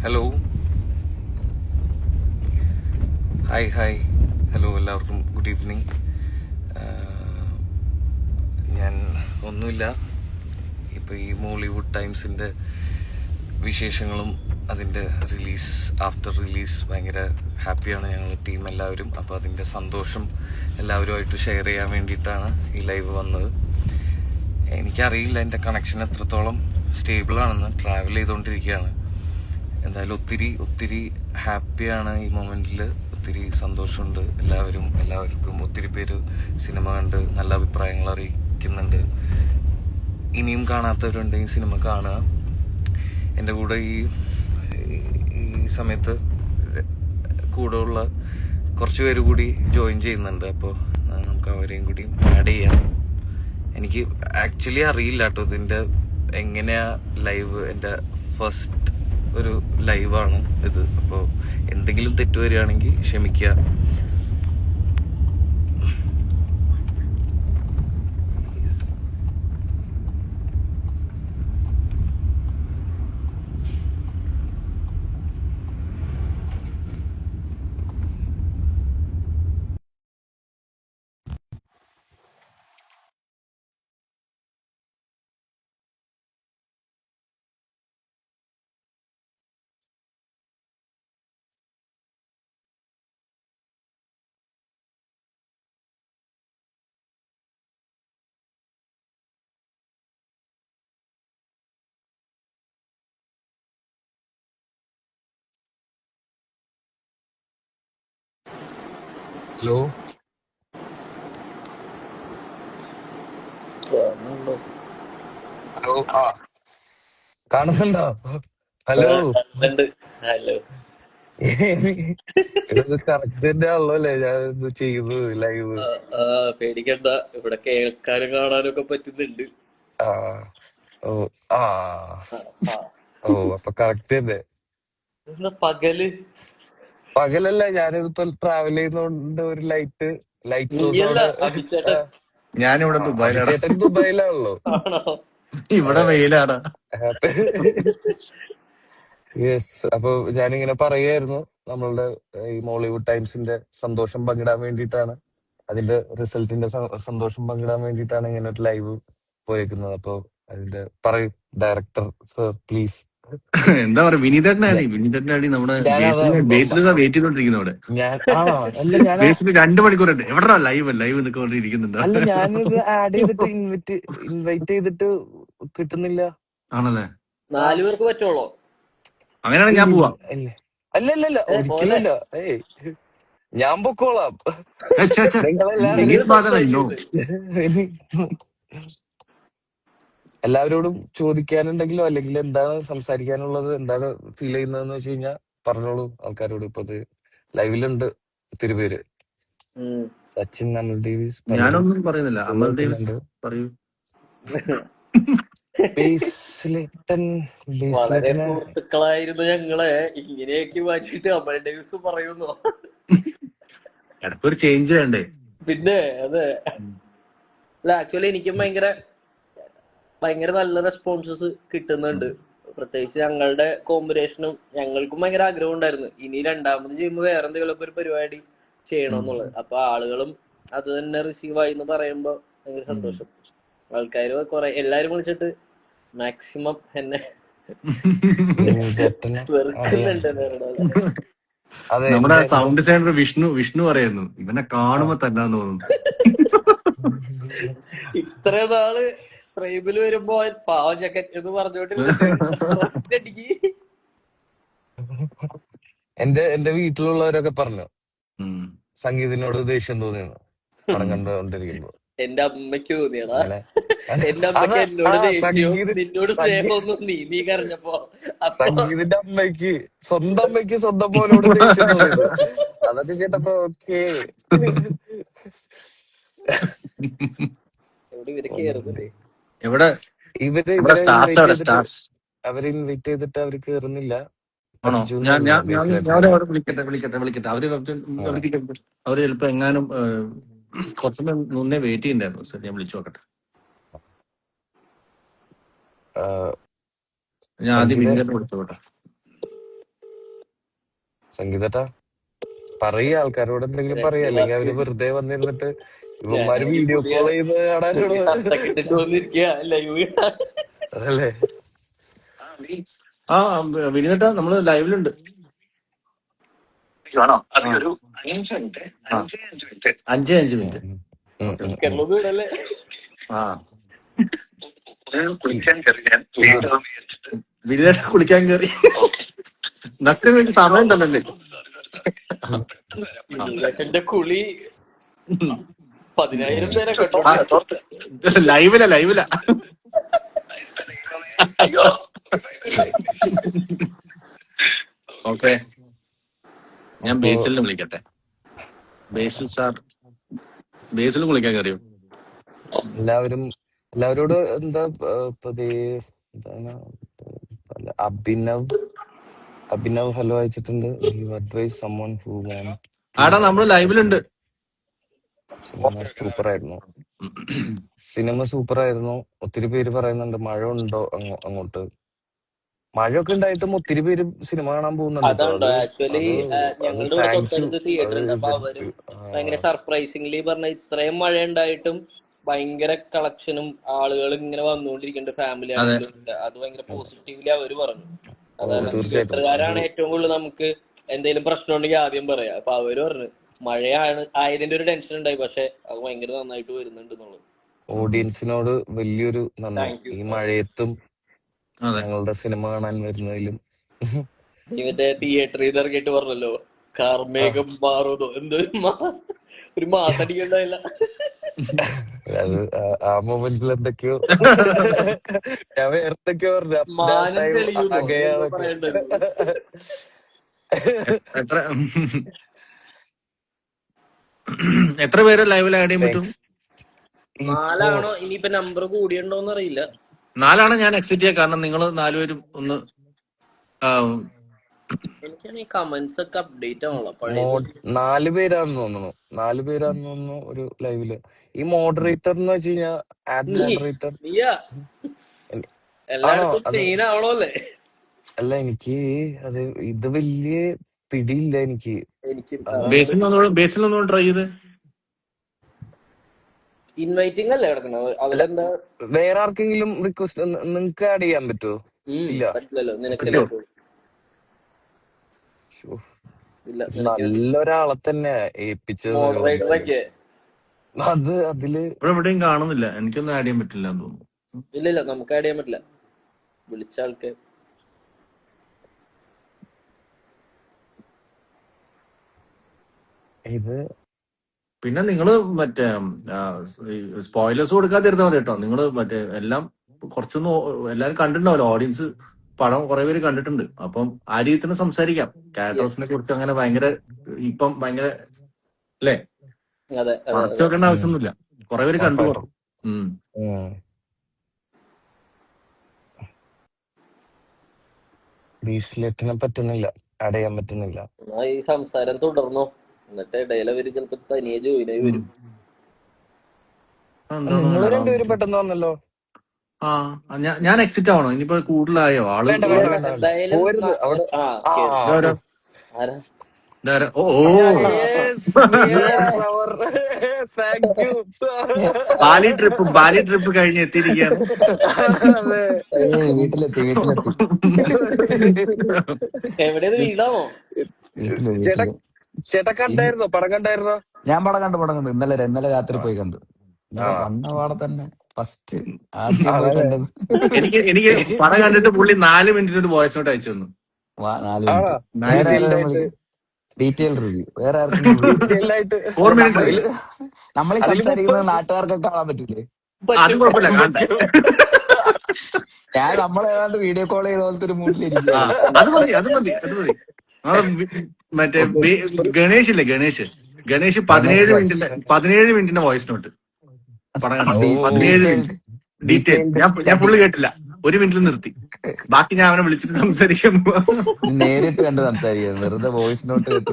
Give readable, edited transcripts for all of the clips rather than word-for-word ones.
Hello hi hello എല്ലാവർക്കും good evening. ഞാൻ ഒന്നുമില്ല, ഇപ്പോൾ ഈ മോളിവുഡ് ടൈംസിൻ്റെ വിശേഷങ്ങളും അതിൻ്റെ ആഫ്റ്റർ റിലീസ് ഭയങ്കര ഹാപ്പിയാണ് ഞങ്ങൾ ടീം എല്ലാവരും. അപ്പോൾ അതിൻ്റെ സന്തോഷം എല്ലാവരുമായിട്ട് ഷെയർ ചെയ്യാൻ വേണ്ടിയിട്ടാണ് ഈ ലൈവ് വന്നത്. എനിക്കറിയില്ല എൻ്റെ കണക്ഷൻ എത്രത്തോളം സ്റ്റേബിളാണെന്ന്. ട്രാവൽ ചെയ്തുകൊണ്ടിരിക്കുകയാണ്. എന്തായാലും ഒത്തിരി ഹാപ്പിയാണ് ഈ മൊമെന്റിൽ. ഒത്തിരി സന്തോഷമുണ്ട്. എല്ലാവർക്കും ഒത്തിരി പേര് സിനിമ കണ്ട് നല്ല അഭിപ്രായങ്ങൾ അറിയിക്കുന്നുണ്ട്. ഇനിയും കാണാത്തവരുണ്ടെങ്കിൽ സിനിമ കാണുക. എൻ്റെ കൂടെ ഈ സമയത്ത് കൂടെയുള്ള കുറച്ച് പേര് കൂടി ജോയിൻ ചെയ്യുന്നുണ്ട്. അപ്പോൾ നമുക്ക് അവരെയും കൂടി ആഡ് ചെയ്യാം. എനിക്ക് ആക്ച്വലി അറിയില്ല കേട്ടോ ഇതിൻ്റെ എങ്ങനെയാ ലൈവ്. എൻ്റെ ഫസ്റ്റ് ഒരു ലൈവാണ് ഇത്. അപ്പോൾ എന്തെങ്കിലും തെറ്റ് വരികയാണെങ്കിൽ ക്ഷമിക്കുക. ഹലോ ഹലോ കാണുന്നുണ്ടോ? Hello hello. ഇത് കറക്റ്റ് തന്നെ ആണല്ലോ അല്ലേ ഞാൻ ഇത് ചെയ്തു ലൈവ്? പേടിക്കണ്ട, ഇവിടെ കേൾക്കാനും കാണാനും ഒക്കെ പറ്റുന്നുണ്ട്. ആ ഓ ആ അപ്പൊ കറക്റ്റ് തന്നെ. പകലല്ല, ഞാനിതിപ്പോ ട്രാവൽ ചെയ്യുന്നോണ്ട് ഒരു ലൈറ്റ് സോഴ്സ് നീയല്ല അവിടെ. അഭിച്ചേട്ടൻ. ഞാനിവിടെ ദുബായിലാടാ. അഭിചേട്ടൻ ദുബായിലാണല്ലോ. ആണോ? ഇവിടെ വെയിലാടാ. യെസ്. അപ്പൊ ഞാനിങ്ങനെ പറയായിരുന്നു, നമ്മളുടെ ഈ മോളിവുഡ് ടൈംസിന്റെ സന്തോഷം പങ്കിടാൻ വേണ്ടിയിട്ടാണ്, അതിന്റെ റിസൾട്ടിന്റെ സന്തോഷം പങ്കിടാൻ വേണ്ടിയിട്ടാണ് ഇങ്ങനെ ഒരു ലൈവ് പോയേക്കുന്നത്. അപ്പൊ അതിന്റെ പറയൂ ഡയറക്ടർ സർ പ്ലീസ്. എന്താ പറയാ, വിനീതേട്ടനാണ് നമ്മുടെ ബേസിൽ വെയിറ്റ് ചെയ്തോണ്ടിരിക്കുന്നു. അവിടെ ബേസിൽ 2 മണിക്കൂറുണ്ട്. എവിടാ ലൈവ് എന്നൊക്കെ പറഞ്ഞിരിക്കുന്നുണ്ടോ? അല്ല, ഞാനിത് ആഡ് ചെയ്തിട്ട് ഇൻവൈറ്റ് ചെയ്തിട്ട് കിട്ടുന്നില്ല. ആണല്ലേ? 4 പേർക്ക് പറ്റുള്ളൂ. അങ്ങനെയാണെങ്കിൽ ഞാൻ പോവാം. അല്ല ഒരിക്കലല്ല. ഞാൻ പൊക്കോളാം. എല്ലാവരോടും ചോദിക്കാനുണ്ടെങ്കിലോ അല്ലെങ്കിൽ എന്താണ് സംസാരിക്കാനുള്ളത്, എന്താണ് ഫീൽ ചെയ്യുന്നതെന്ന് വെച്ച് കഴിഞ്ഞാൽ പറഞ്ഞോളൂ ആൾക്കാരോട്. ഇപ്പൊ അത് ലൈവിലുണ്ട് ഒത്തിരി പേര്. സച്ചിൻ, അമൽ ഡേവിസ്, ഞാനൊന്നും പറയുന്നില്ല. അമൽ ഡേവിസ് പറയൂ. വളരെ സുഹൃത്തുക്കളായിരുന്നു ഞങ്ങളെ. ഇങ്ങനെയൊക്കെ മാറ്റിട്ട് അമൽ ഡേവിസ് പറയുന്നു. ഇടയ്ക്കൊരു ചേഞ്ച് വേണ്ടേ? പിന്നെ അതെ. അല്ല, ആക്ച്വലി എനിക്കും ഭയങ്കര നല്ല റെസ്പോൺസസ് കിട്ടുന്നുണ്ട്. പ്രത്യേകിച്ച് ഞങ്ങളുടെ കോമ്പിനേഷനും ഞങ്ങൾക്കും ഭയങ്കര ആഗ്രഹം ഉണ്ടായിരുന്നു ഇനി രണ്ടാമത് ചെയ്യുമ്പോൾ വേറെ എന്തെങ്കിലുമൊക്കെ ഒരു പരിപാടി ചെയ്യണമെന്നുള്ളത്. അപ്പൊ ആളുകളും അത് തന്നെ റിസീവ് ആയി എന്ന് പറയുമ്പോ ഭയങ്കര സന്തോഷം. ആൾക്കാര് എല്ലാരും വിളിച്ചിട്ട് മാക്സിമം എന്നെ വെറുക്കുന്നുണ്ട്. നമ്മുടെ സൗണ്ട് ഡിസൈനർ വിഷ്ണു പറയുന്നു, ഇവനെ കാണുമ്പോ തന്നെ തോന്നുന്നു. ഇത്ര നാള് ട്രൈബിൽ വരുമ്പോ പാവം ചക്കൻ എന്ന് പറഞ്ഞോണ്ടിരുന്നു. എന്റെ വീട്ടിലുള്ളവരൊക്കെ പറഞ്ഞു സംഗീതിനോട് ദേഷ്യം തോന്നിയെന്ന് പടം കണ്ടുകൊണ്ടിരിക്കുമ്പോ. എന്റെ അമ്മയ്ക്ക് തോന്നിയടാ. എന്റെ അമ്മയ്ക്ക് എന്നോട് ദേഷ്യവും നിന്നോട് സ്നേഹമൊന്നും നീ കരഞ്ഞപ്പോ. സംഗീതിന്റെ അമ്മയ്ക്ക് സ്വന്തം മോനോട് ദേഷ്യം തോന്നിയത്. അതൊക്കെ കേട്ടപ്പോ ഓക്കേ. എവിടെ അവര് ഇൻവൈറ്റ് ചെയ്തിട്ട് അവര് കേറുന്നില്ല. ആണോ? ഞാൻ വിളിക്കട്ടെ. അവര് ചിലപ്പോ എങ്ങാനും കുറച്ചു മുന്നേ വെയിറ്റ് ചെയ്യണ്ടായിരുന്നു. സർ, ഞാൻ വിളിച്ചു നോക്കട്ടെ. ഞാൻ ആദ്യം വിളിച്ചോട്ടെ. സംഗീതട്ടാ പറയ, ആൾക്കാരോട് എന്തെങ്കിലും പറയാ, രണ്ടു അല്ലെങ്കിൽ വാക്ക് അവര് വെറുതെ വന്നിരുന്നിട്ട് ഇവന്മാര് ഞാനാണെങ്കിൽ വീഡിയോ പുതിയ കോൾ ചെയ്ത് കാണാനോട്. പുതിയ ഷർട്ടൊക്കെ ഇട്ടിട്ട് വന്നിരിക്കുക ലൈവ്. അതല്ലേ ആ വിനീതേട്ടാ നമ്മള് ലൈവിലുണ്ട്. ആ ആ 5 മിനിറ്റ്. ഉം, ഉം, ഉം, ഉം. കേരളത്തിൽ വിടല്ലേ? ആ ഈ ആ വിനീതേട്ടാ കുളിക്കാൻ കയറി. നസ്ലിന് സമയം ഉണ്ടല്ലേ? വിനീതേട്ടന്റെ കുളി 10,000 ഉം. പേരെ കണ്ടോണ്ട്. ലൈവില ലൈവില. ഓക്കെ, ഞാൻ അപ്പൊ ബേസിലിനെ വിളിക്കട്ടെ. ബേസിൽ സാർ, ബേസിലും വിളിക്കാൻ കയറിയോ? എല്ലാവരോട് എന്താ ഇപ്പൊ ദേ എന്താണ് അഭിനവ് ഹലോ അയച്ചിട്ടുണ്ട്. Advice someone who want to ആടാ നമ്മള് ലൈവിലുണ്ട്. സിനിമ സൂപ്പർ ആയിരുന്നു. സിനിമ സൂപ്പർ ആയിരുന്നു. ഒത്തിരി പേര് പറയുന്നുണ്ട് മഴ ഉണ്ടോ അങ്ങോട്ട്. മഴയൊക്കെ ഉണ്ടായിട്ടും ഒത്തിരി പേര് സിനിമ കാണാൻ പോകുന്നുണ്ട് കേട്ടോ. അതുണ്ടോ? ആക്ച്വലി അത് ഞങ്ങളുടെ ഇവിടെ താങ്ക് യു. തൊട്ടടുത്ത് തിയേറ്റർ അത് ഉണ്ട്. അപ്പൊ അവരും ഭയങ്കര സർപ്രൈസിംഗ്ലി പറഞ്ഞ ഇത്രയും മഴ ഉണ്ടായിട്ടും ഭയങ്കര കളക്ഷനും ആളുകൾ ഇങ്ങനെ വന്നുകൊണ്ടിരിക്കുന്നുണ്ട്, ഫാമിലി അതെ, ആണെങ്കിലും. അത് ഭയങ്കര പോസിറ്റീവ്ലി അവര് പറഞ്ഞു. അതാണ് തീർച്ചയായിട്ടും അത് തിയേറ്ററുകാരാണ് ഏറ്റവും കൂടുതൽ നമുക്ക് എന്തെങ്കിലും പ്രശ്നം ഉണ്ടെങ്കിൽ ആദ്യം പറയാം. അപ്പൊ അവര് പറഞ്ഞു മഴയാണ് ആയതിന്റെ ഒരു ടെൻഷൻ ഉണ്ടായി, പക്ഷെ അത് ഭയങ്കര നന്നായിട്ട് വരുന്നുണ്ട് എന്നുള്ളത്. ഓഡിയൻസിനോട് വലിയൊരു നന്ദി. Thank you. ഈ മഴയത്തും അതെ. ഞങ്ങളുടെ സിനിമ കാണാൻ വരുന്നതിലും. മറ്റേ തിയേറ്ററിൽ നിന്ന് ഇറങ്ങിയിട്ട് പറഞ്ഞല്ലോ ആ, കാർമേഘം മാറുന്നോ എന്തോ ഒരു മാസടിക്കണ്ടായില്ല. അത് ആ മൊമെന്റിൽ എന്തൊക്കെയോ ഞാൻ വേറെ എന്തൊക്കെയോ പറഞ്ഞു. അപ്പൊ ആ മാനം ടൈം തെളിയുന്നോ എന്തോ ആകെയാതൊക്കെ പറയണ്ടായിരുന്നു. എത്ര എത്ര പേര് ലൈവിൽ ആഡ് ചെയ്യാൻ പറ്റും? താങ്ക്സ്. ഇപ്പോ 4 ഇനിയിപ്പോ നമ്പർ കൂടിയുണ്ടോന്ന് അറിയില്ല. 4 ഞാൻ എക്സിറ്റ് ചെയ്യാം, കാരണം നിങ്ങൾ 4 പേരും ഒന്ന് ആ, എനിക്കാണെങ്കിൽ കമന്റ്സ് ഒക്കെ അപ്ഡേറ്റ് ആണല്ലോ പഴയ. 4 പേരാന്ന് തോന്നുന്നു ഒരു ലൈവില്. ഈ മോഡറേറ്റർ എന്ന് വെച്ച് കഴിഞ്ഞാൽ ആഡ് മോഡറേറ്റർ നീയാ ആണോ? എല്ലായിടത്തും അത് മെയിൻ ആവണോ അല്ലേ? അല്ല, എനിക്ക് അത് ഇത് വലിയ പിടിയില്ല എനിക്ക്. എനിക്ക് അതാണ് ബേസിൽ ഒന്നുകൂടെ ട്രൈ ചെയ്ത്. ഇൻവൈറ്റിംഗ് അല്ലേ കിടക്കണത് അല്ല, അതിലെന്താ? വേറെ ആർക്കെങ്കിലും റിക്വസ്റ്റ് നിങ്ങക്ക് ആഡ് ചെയ്യാൻ പറ്റുമോ? ഇല്ല, പറ്റില്ലല്ലോ, നിനക്കല്ലേ കിട്ടോ? പറ്റുള്ളൂ. ശ്ശോ, ഇല്ല, ഒരു നിനക്ക് നല്ലൊരാളെ തന്നെ ഏൽപ്പിച്ചത് മോഡറേറ്റർ എന്തായാലും. ഒക്കെ. അതില് ഇവിടെ എവിടെയും കാണുന്നില്ല, എനിക്കൊന്നും ആഡ് ചെയ്യാൻ പറ്റില്ല എന്ന് തോന്നുന്നു. ഇല്ല നമുക്ക് ആഡ് ചെയ്യാൻ പറ്റില്ല. വിളിച്ച ആൾക്ക് ഇത് പിന്നെ നിങ്ങള് മറ്റേ സ്പോയിലേഴ്സ് കൊടുക്കാതിരുന്നാ മതി കേട്ടോ. നിങ്ങള് മറ്റേ എല്ലാം കുറച്ചൊന്നും എല്ലാരും കണ്ടിട്ടുണ്ടാവല്ലോ, ഓഡിയൻസ് പടം കുറെ പേര് കണ്ടിട്ടുണ്ട്. അപ്പം ആ രീതിയിൽ തന്നെ സംസാരിക്കാം. ക്യാരക്ടേഴ്സിനെ കുറിച്ച് അങ്ങനെ ഭയങ്കര ഇപ്പം ഭയങ്കര അല്ലേ അതെ മറച്ചു വെക്കേണ്ട ആവശ്യമൊന്നുമില്ല. കുറെ പേര് കണ്ടു ഉറപ്പായിട്ടും പറഞ്ഞു. ബീസ്ലെറ്റിനെ പറ്റുന്നില്ല, ആഡ് ചെയ്യാൻ പറ്റുന്നില്ല. എന്നാ ഈ സംസാരം തുടർന്നോ, എന്നിട്ട് ഇടയിൽ അവര് ചിലപ്പോ തനിയെ ജോയിനായി വരും. നിങ്ങൾ രണ്ടുപേരും പെട്ടെന്ന് വന്നല്ലോ. ആ ഞാൻ എക്സിറ്റ് ആവണോ? ഇനിയിപ്പോ കൂടുതലായോ ആള്? വേണ്ട വേണ്ട വേണ്ട വേണ്ട, എന്തായാലും പോരുത് അവിടെ. കേറി. ആരാ? ഓ താങ്ക് യു. ബാലി ട്രിപ്പ് കഴിഞ്ഞ് എത്തിയിരിക്കുകയാണ്. വീട്ടിലെത്തി എവിടെയത്? വീടാണോ? ചേട്ടാ കണ്ടായിരുന്നോ? പടം കണ്ടായിരുന്നോ? ഞാൻ പടം കണ്ടു. ഇന്നലെ രാത്രി പോയി കണ്ടു. വന്ന പാടെ തന്നെ ഫസ്റ്റ് ആദ്യം പോയി കണ്ടത്. എനിക്ക് പടം കണ്ടിട്ട് പുള്ളി 4 മിനിറ്റിന് ഒരു വോയിസ് നോട്ട് അയച്ചു തന്നു. 4 മിനിറ്റ് ഡീറ്റെയിൽ റിവ്യൂ. വേറെ ആർക്കും നമ്മൾ സംസാരിക്കുന്നത് നാട്ടുകാർക്കൊക്കെ കാണാൻ പറ്റില്ലേ? അത് കുഴപ്പമില്ല, ഞാൻ നമ്മളേതാണ്ട് വീഡിയോ കോൾ ചെയ്ത പോലത്തെ ഒരു മൂഡിലിരിക്കുക. അത് മതി. മറ്റേ ഗണേഷ് ഇല്ലേ, ഗണേഷ് 17 മിനിറ്റിന്റെ വോയിസ് നോട്ട് പടം കണ്ടു. 17 മിനിറ്റ് ഡീറ്റെയിൽ. ഞാൻ ഫുള്ള് കേട്ടില്ല, 1 മിനിറ്റിൽ നിർത്തി. ബാക്കി ഞാൻ അവനെ വിളിച്ചിട്ട് സംസാരിക്കാൻ പോവാ. നേരിട്ട് കണ്ട് സംസാരിക്കുന്നത്, വെറുതെ വോയിസ് നോട്ട് കേട്ട്.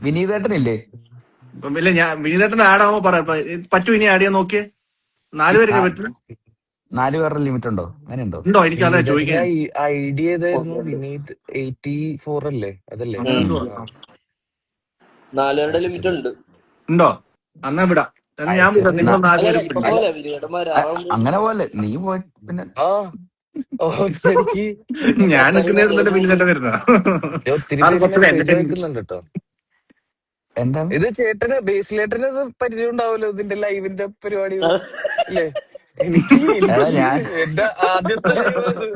വിനീതേട്ടനില്ലേ? ഇല്ല, ഞാൻ വിനീതേട്ടൻ ആഡ് ആവുമ്പോ പറയാം. പറ്റൂ, ഇനി ആഡ് ചെയ്യാൻ നോക്കിയേ. 4 പേരൊക്കെ പറ്റും. 4 പേരുടെ ലിമിറ്റ് ഉണ്ടോ? അങ്ങനെയുണ്ടോ? ഉണ്ടോ? എനിക്കല്ല വിനീതേട്ടന്റെ ചോദിക്കാൻ. ഐഡിയ ഏതായിരുന്നു? ഉണ്ട്. വിനീത് 84 അല്ലേ? അതല്ലേ? അങ്ങനെ എന്തോ ആ, 4 പേരുടെ ലിമിറ്റ് അയച്ചിട്ടുണ്ട്. ഉണ്ട്. ഉണ്ടോ? എന്നാ വിടാം. എന്നാ ഞാൻ വിടാം. അയച്ചിട്ടുണ്ട്. നിങ്ങൾ 4 അല്ലല്ല പേരും ഇപ്പൊ പിടിക്കും. പോലെ വിനീതന്മാര് അ- 6 അങ്ങനെ പോലെ നീ പോയി പിന്നെ ആ ഒറ്റയടിക്ക് ഞാൻ അത്രയും നിൽക്കുന്നിടത്ത് തന്നെ നല്ലൊരു വിനീതേട്ടൻ വരുന്ന ഒത്തിരി അത് പേര് കുറച്ച് മെസ്സേജ് എന്റർടൈൻമെന്റ്. അയക്കുന്നുണ്ട് കേട്ടോ. എന്താണ്? ഇത് ചേട്ടന് ബേസിലേട്ടന് ഇത് പരിചയം ഉണ്ടാവുമല്ലോ ഇതിന്റെ ലൈവിന്റെ പരിപാടികൾ അല്ലേ? എനിക്ക് എടാ ഞാൻ എന്റെ ആദ്യത്തെ ലൈവ് അത്.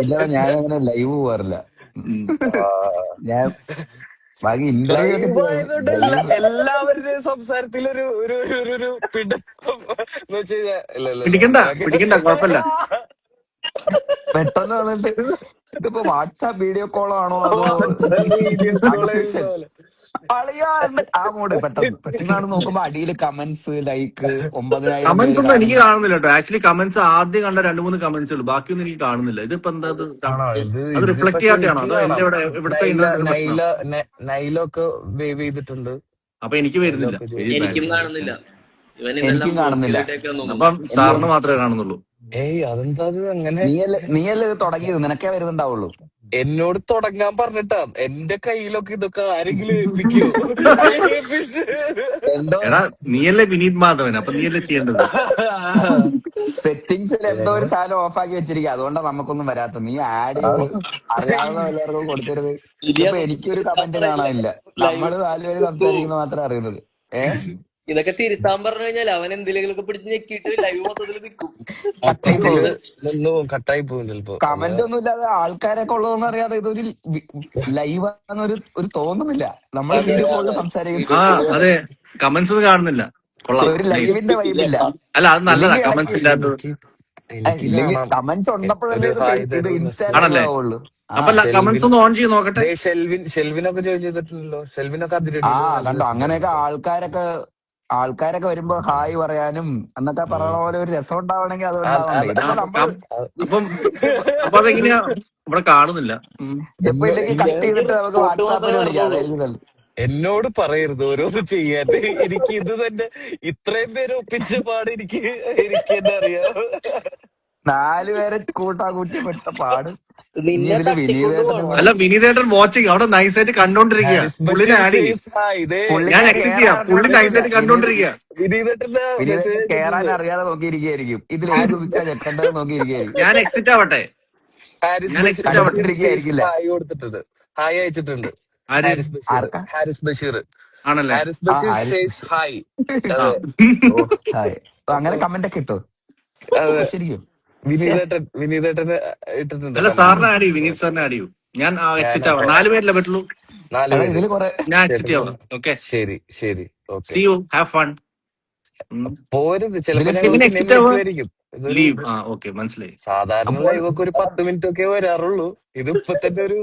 ഇല്ലടാ, ഞാൻ അങ്ങനെ ലൈവ് പോവാറില്ല. ആ, ഞാൻ ബാക്കി ഇന്റർവ്യൂ ഒക്കെ ലൈവ് ആയതുകൊണ്ട് ലൈവ് എല്ലാവരുടെയും സംസാരത്തിൽ ഒരു ഒരു ഒരു ഒരു ഒരു പിടുത്തം എന്ന് വെച്ച് കഴിഞ്ഞാ ഇല്ല ഇല്ല ഇല്ല പിടിക്കണ്ട നിനക്ക് പിടിക്കണ്ട, കുഴപ്പമില്ല. പെട്ടെന്ന് വന്നിട്ട് ഇതിപ്പോ വാട്സാപ്പ് വീഡിയോ കോളോ ആണോ അതോ വാട്സാപ്പ് വീഡിയോ കോൾ കൺഫ്യൂഷൻ ചെയ്യുന്ന പോലെ. അളിയാ ആ മൂഡ് പെട്ടെന്നാണ് നോക്കുമ്പോ അടിയിൽ കമന്റ്സ് ലൈക്ക് 9000 കമന്റ്സ് പേര് ഒന്നും എനിക്ക് കാണുന്നു. കാണുന്നില്ല കേട്ടോ. ആക്ച്വലി കമന്റ്സ് ആദ്യം കണ്ട 2-3 കമന്റ്സ് ഉള്ളു, ബാക്കിയൊന്നും എനിക്ക് കാണുന്നില്ല. ഇതിപ്പോ എന്താ ഇത്? ആണോ? ഇത് അത് ഇത് റിഫ്ലക്ട് പക്ഷെ ചെയ്യാത്തയാണോ എനിക്ക് അതോ എന്റെ കാണാം. ഇവിടുത്തെ നൈല ഇന്റർനെറ്റ് പ്രശ്നം? നൈല നൈലൊക്കെ വേവ് ചെയ്തിട്ടുണ്ട്. അപ്പൊ എനിക്ക് വരുന്നില്ല. നൈലൊക്കെ വെരി ജോയിൻ ബാഡ്. എനിക്കും ചെയ്തിട്ടുണ്ട്. കാണുന്നില്ല. ഇവൻ ഇതെല്ലാം എനിക്കും കാണുന്നില്ല. മ്യൂട്ടിലിട്ടേക്കാന്ന് തോന്നുന്നു. അപ്പം എനിക്ക് സാറിന് മാത്രമേ കാണുന്നുള്ളൂ. ഏയ് അതെന്താ അത് അങ്ങനെ? നീയല്ലേ ഇത് തുടങ്ങിയത്, നിനക്കേ വരുന്നുണ്ടാവുള്ളൂ. എന്നോട് തുടങ്ങാൻ പറഞ്ഞിട്ടാ. എന്റെ കയ്യിലൊക്കെ ഇതൊക്കെ ആരെങ്കിലും ഏൽപ്പിക്കോ? എന്തോ എടാ നീയല്ലേ വിനീത് മാധവൻ, അപ്പൊ നീയല്ലേ ചെയ്യേണ്ടത്. സെറ്റിങ്സിൽ എന്തോ ഒരു സാധനം ഓഫാക്കി വെച്ചിരിക്കുക, അതുകൊണ്ടാണ് നമുക്കൊന്നും വരാത്ത. നീ ആഡ് അറിയാവുന്ന എല്ലാവർക്കും കൊടുക്കരുത്. ഇതിപ്പോ എനിക്കൊരു കമന്റ് കാണാനില്ല, നമ്മള് 4 പേര് സംസാരിക്കുന്നത് മാത്രമേ അറിയുന്നത്. ഇതൊക്കെ തിരുത്താൻ പറഞ്ഞു കഴിഞ്ഞാൽ അവൻ എന്തെങ്കിലുമൊക്കെ പിടിച്ച് ഞെക്കിയിട്ട് ലൈവ് മൊത്തത്തിൽ നിൽക്കും. കട്ടായി പോകും. കട്ടായി പോകും ചിലപ്പോ. കമന്റ് ഒന്നും ഇല്ലാതെ ആൾക്കാരൊക്കെ ഉള്ളതെന്ന് അറിയാതെ ഇതൊരു ലൈവ് ആണെന്നൊരു ഒരു തോന്നുന്നില്ല. നമ്മൾ വീഡിയോ കോളിൽ ആ സംസാരിക്കുന്നത് അതെ, കമന്റ്സ് ഒന്നും കാണുന്നില്ല. കൊള്ളാം, ഒരു നൈസ്. ലൈവിന്റെ വൈബില്ല. അല്ല അത് നല്ലതാ ഇല്ലെങ്കിൽ കമന്റ്സ് ഇല്ലാത്തത്. എനിക്ക് ഇല്ലെങ്കിൽ കാണാം. കമന്റ്സ് ഉണ്ടപ്പോഴല്ലേ ഒരു ഹായ് ഇത് തരുന്ന ഇൻസ്റ്റാ ലൈവ് ആണല്ലേ? ആവുള്ളൂ. അപ്പൊ കമന്റ്സ് ഒന്ന് ഓൺ ചെയ്ത് നോക്കട്ടെ. ഷെൽവിനൊക്കെ ജോയിൻ ചെയ്തിട്ടുണ്ടല്ലോ. ഷെൽവിനൊക്കെ ആ അതിരടിയിൽ കണ്ടോ, അങ്ങനെയൊക്കെ ആൾക്കാരൊക്കെ വരുമ്പോ ഹായ് പറയാനും എന്നൊക്കെ പറയണ പോലെ ഒരു രസം ഉണ്ടാവണമെങ്കിൽ അത് ഉണ്ടാവണ്ടേ. ഇതിപ്പോ നമ്മൾ അപ്പം അപ്പൊ അതെങ്ങനെയാ ഇവിടെ കാണുന്നില്ല. ഇപ്പൊ ഇല്ലെങ്കിൽ കട്ട് ചെയ്തിട്ട് നമുക്ക് വാട്സാപ്പിൽ വിളിക്കാം, അതായിരിക്കും നല്ലത്. എന്നോട് പറയരുത് ഓരോന്ന് ചെയ്യാൻ. എനിക്ക് ഇത് തന്നെ ഇത്രയും പേര് ഒപ്പിച്ച പാട് എനിക്ക് തന്നെ അറിയാം. 4 പേരെ കൂട്ടി പെട്ട പാട്. ഇനി നിന്നെ ഇതില് തട്ടിക്കൊണ്ടു വിനീതേട്ടൻ പോകണം. അല്ല വിനീതേട്ടൻ വാച്ചിങ് അവിടെ നൈസായിട്ട് കണ്ടോണ്ടിരിക്കുക. പുള്ളിനെ ആഡ് ചെയ്യും. ഞാൻ എക്സിറ്റ് ചെയ്യാം. പുള്ളി നൈസായിട്ട് കണ്ടോണ്ടിരിക്കുക. വിനീതേട്ടന്റെ വിനീതേട്ടൻ മെസ്സേജ് കേറാൻ അറിയാതെ നോക്കിയിരിക്കുകയായിരിക്കും. ഇതിൽ ഏത് സ്വിച്ചാ ഞെക്കേണ്ടത് നോക്കിയിരിക്കുകയായിരിക്കും. ഞാൻ എക്സിറ്റ് ആവട്ടെ. ഞാൻ എക്സിറ്റ് ആവട്ടെ. കണ്ടിട്ടിരിക്കുകയായിരിക്കില്ല. ഹായ് കൊടുത്തിട്ടുണ്ട്. ഹായ് അയച്ചിട്ടുണ്ട്. ആര് ആർക്കാ? ഹാരിസ് ബഷീർ. ആണല്ലേ? Haris Basheer Haris says hi. ആ. ഓ ഹായ്. അങ്ങനെ കമന്റ് ഒക്കെ ഇട്ടോ? അതെ. ശരിക്കും വിനീതേട്ടന് ഇട്ടിട്ടുണ്ട്. അല്ല സാറിനെ ആഡ് ചെയ്യൂ, വിനീത് സാറിനെ ആഡ് ചെയ്യൂ. ഞാൻ എക്സിറ്റ് ആവാം. 4 പേരല്ലേ പറ്റുള്ളൂ. 4 എടാ പേര്. ഇതില് കൊറേ ഞാൻ എക്സിറ്റ് ആവാം. ഓക്കെ, ശരി okay. See you, have fun. പോരുത് ചിലപ്പോ ഇതില് ഞങ്ങൾ എങ്ങനെ പിന്നെ exit ആവുക? വിളിക്കുമായിരിക്കും. ഇതൊരു ലീവ്. ആ ഓക്കെ, മനസ്സിലായി. സാധാരണ അപ്പോൾ ലൈവ് ഒക്കെ ഒരു 10 മിനിറ്റ് ഒക്കെ വരാറുള്ളൂ. ഇത് ഇപ്പൊ തന്നെ ഒരു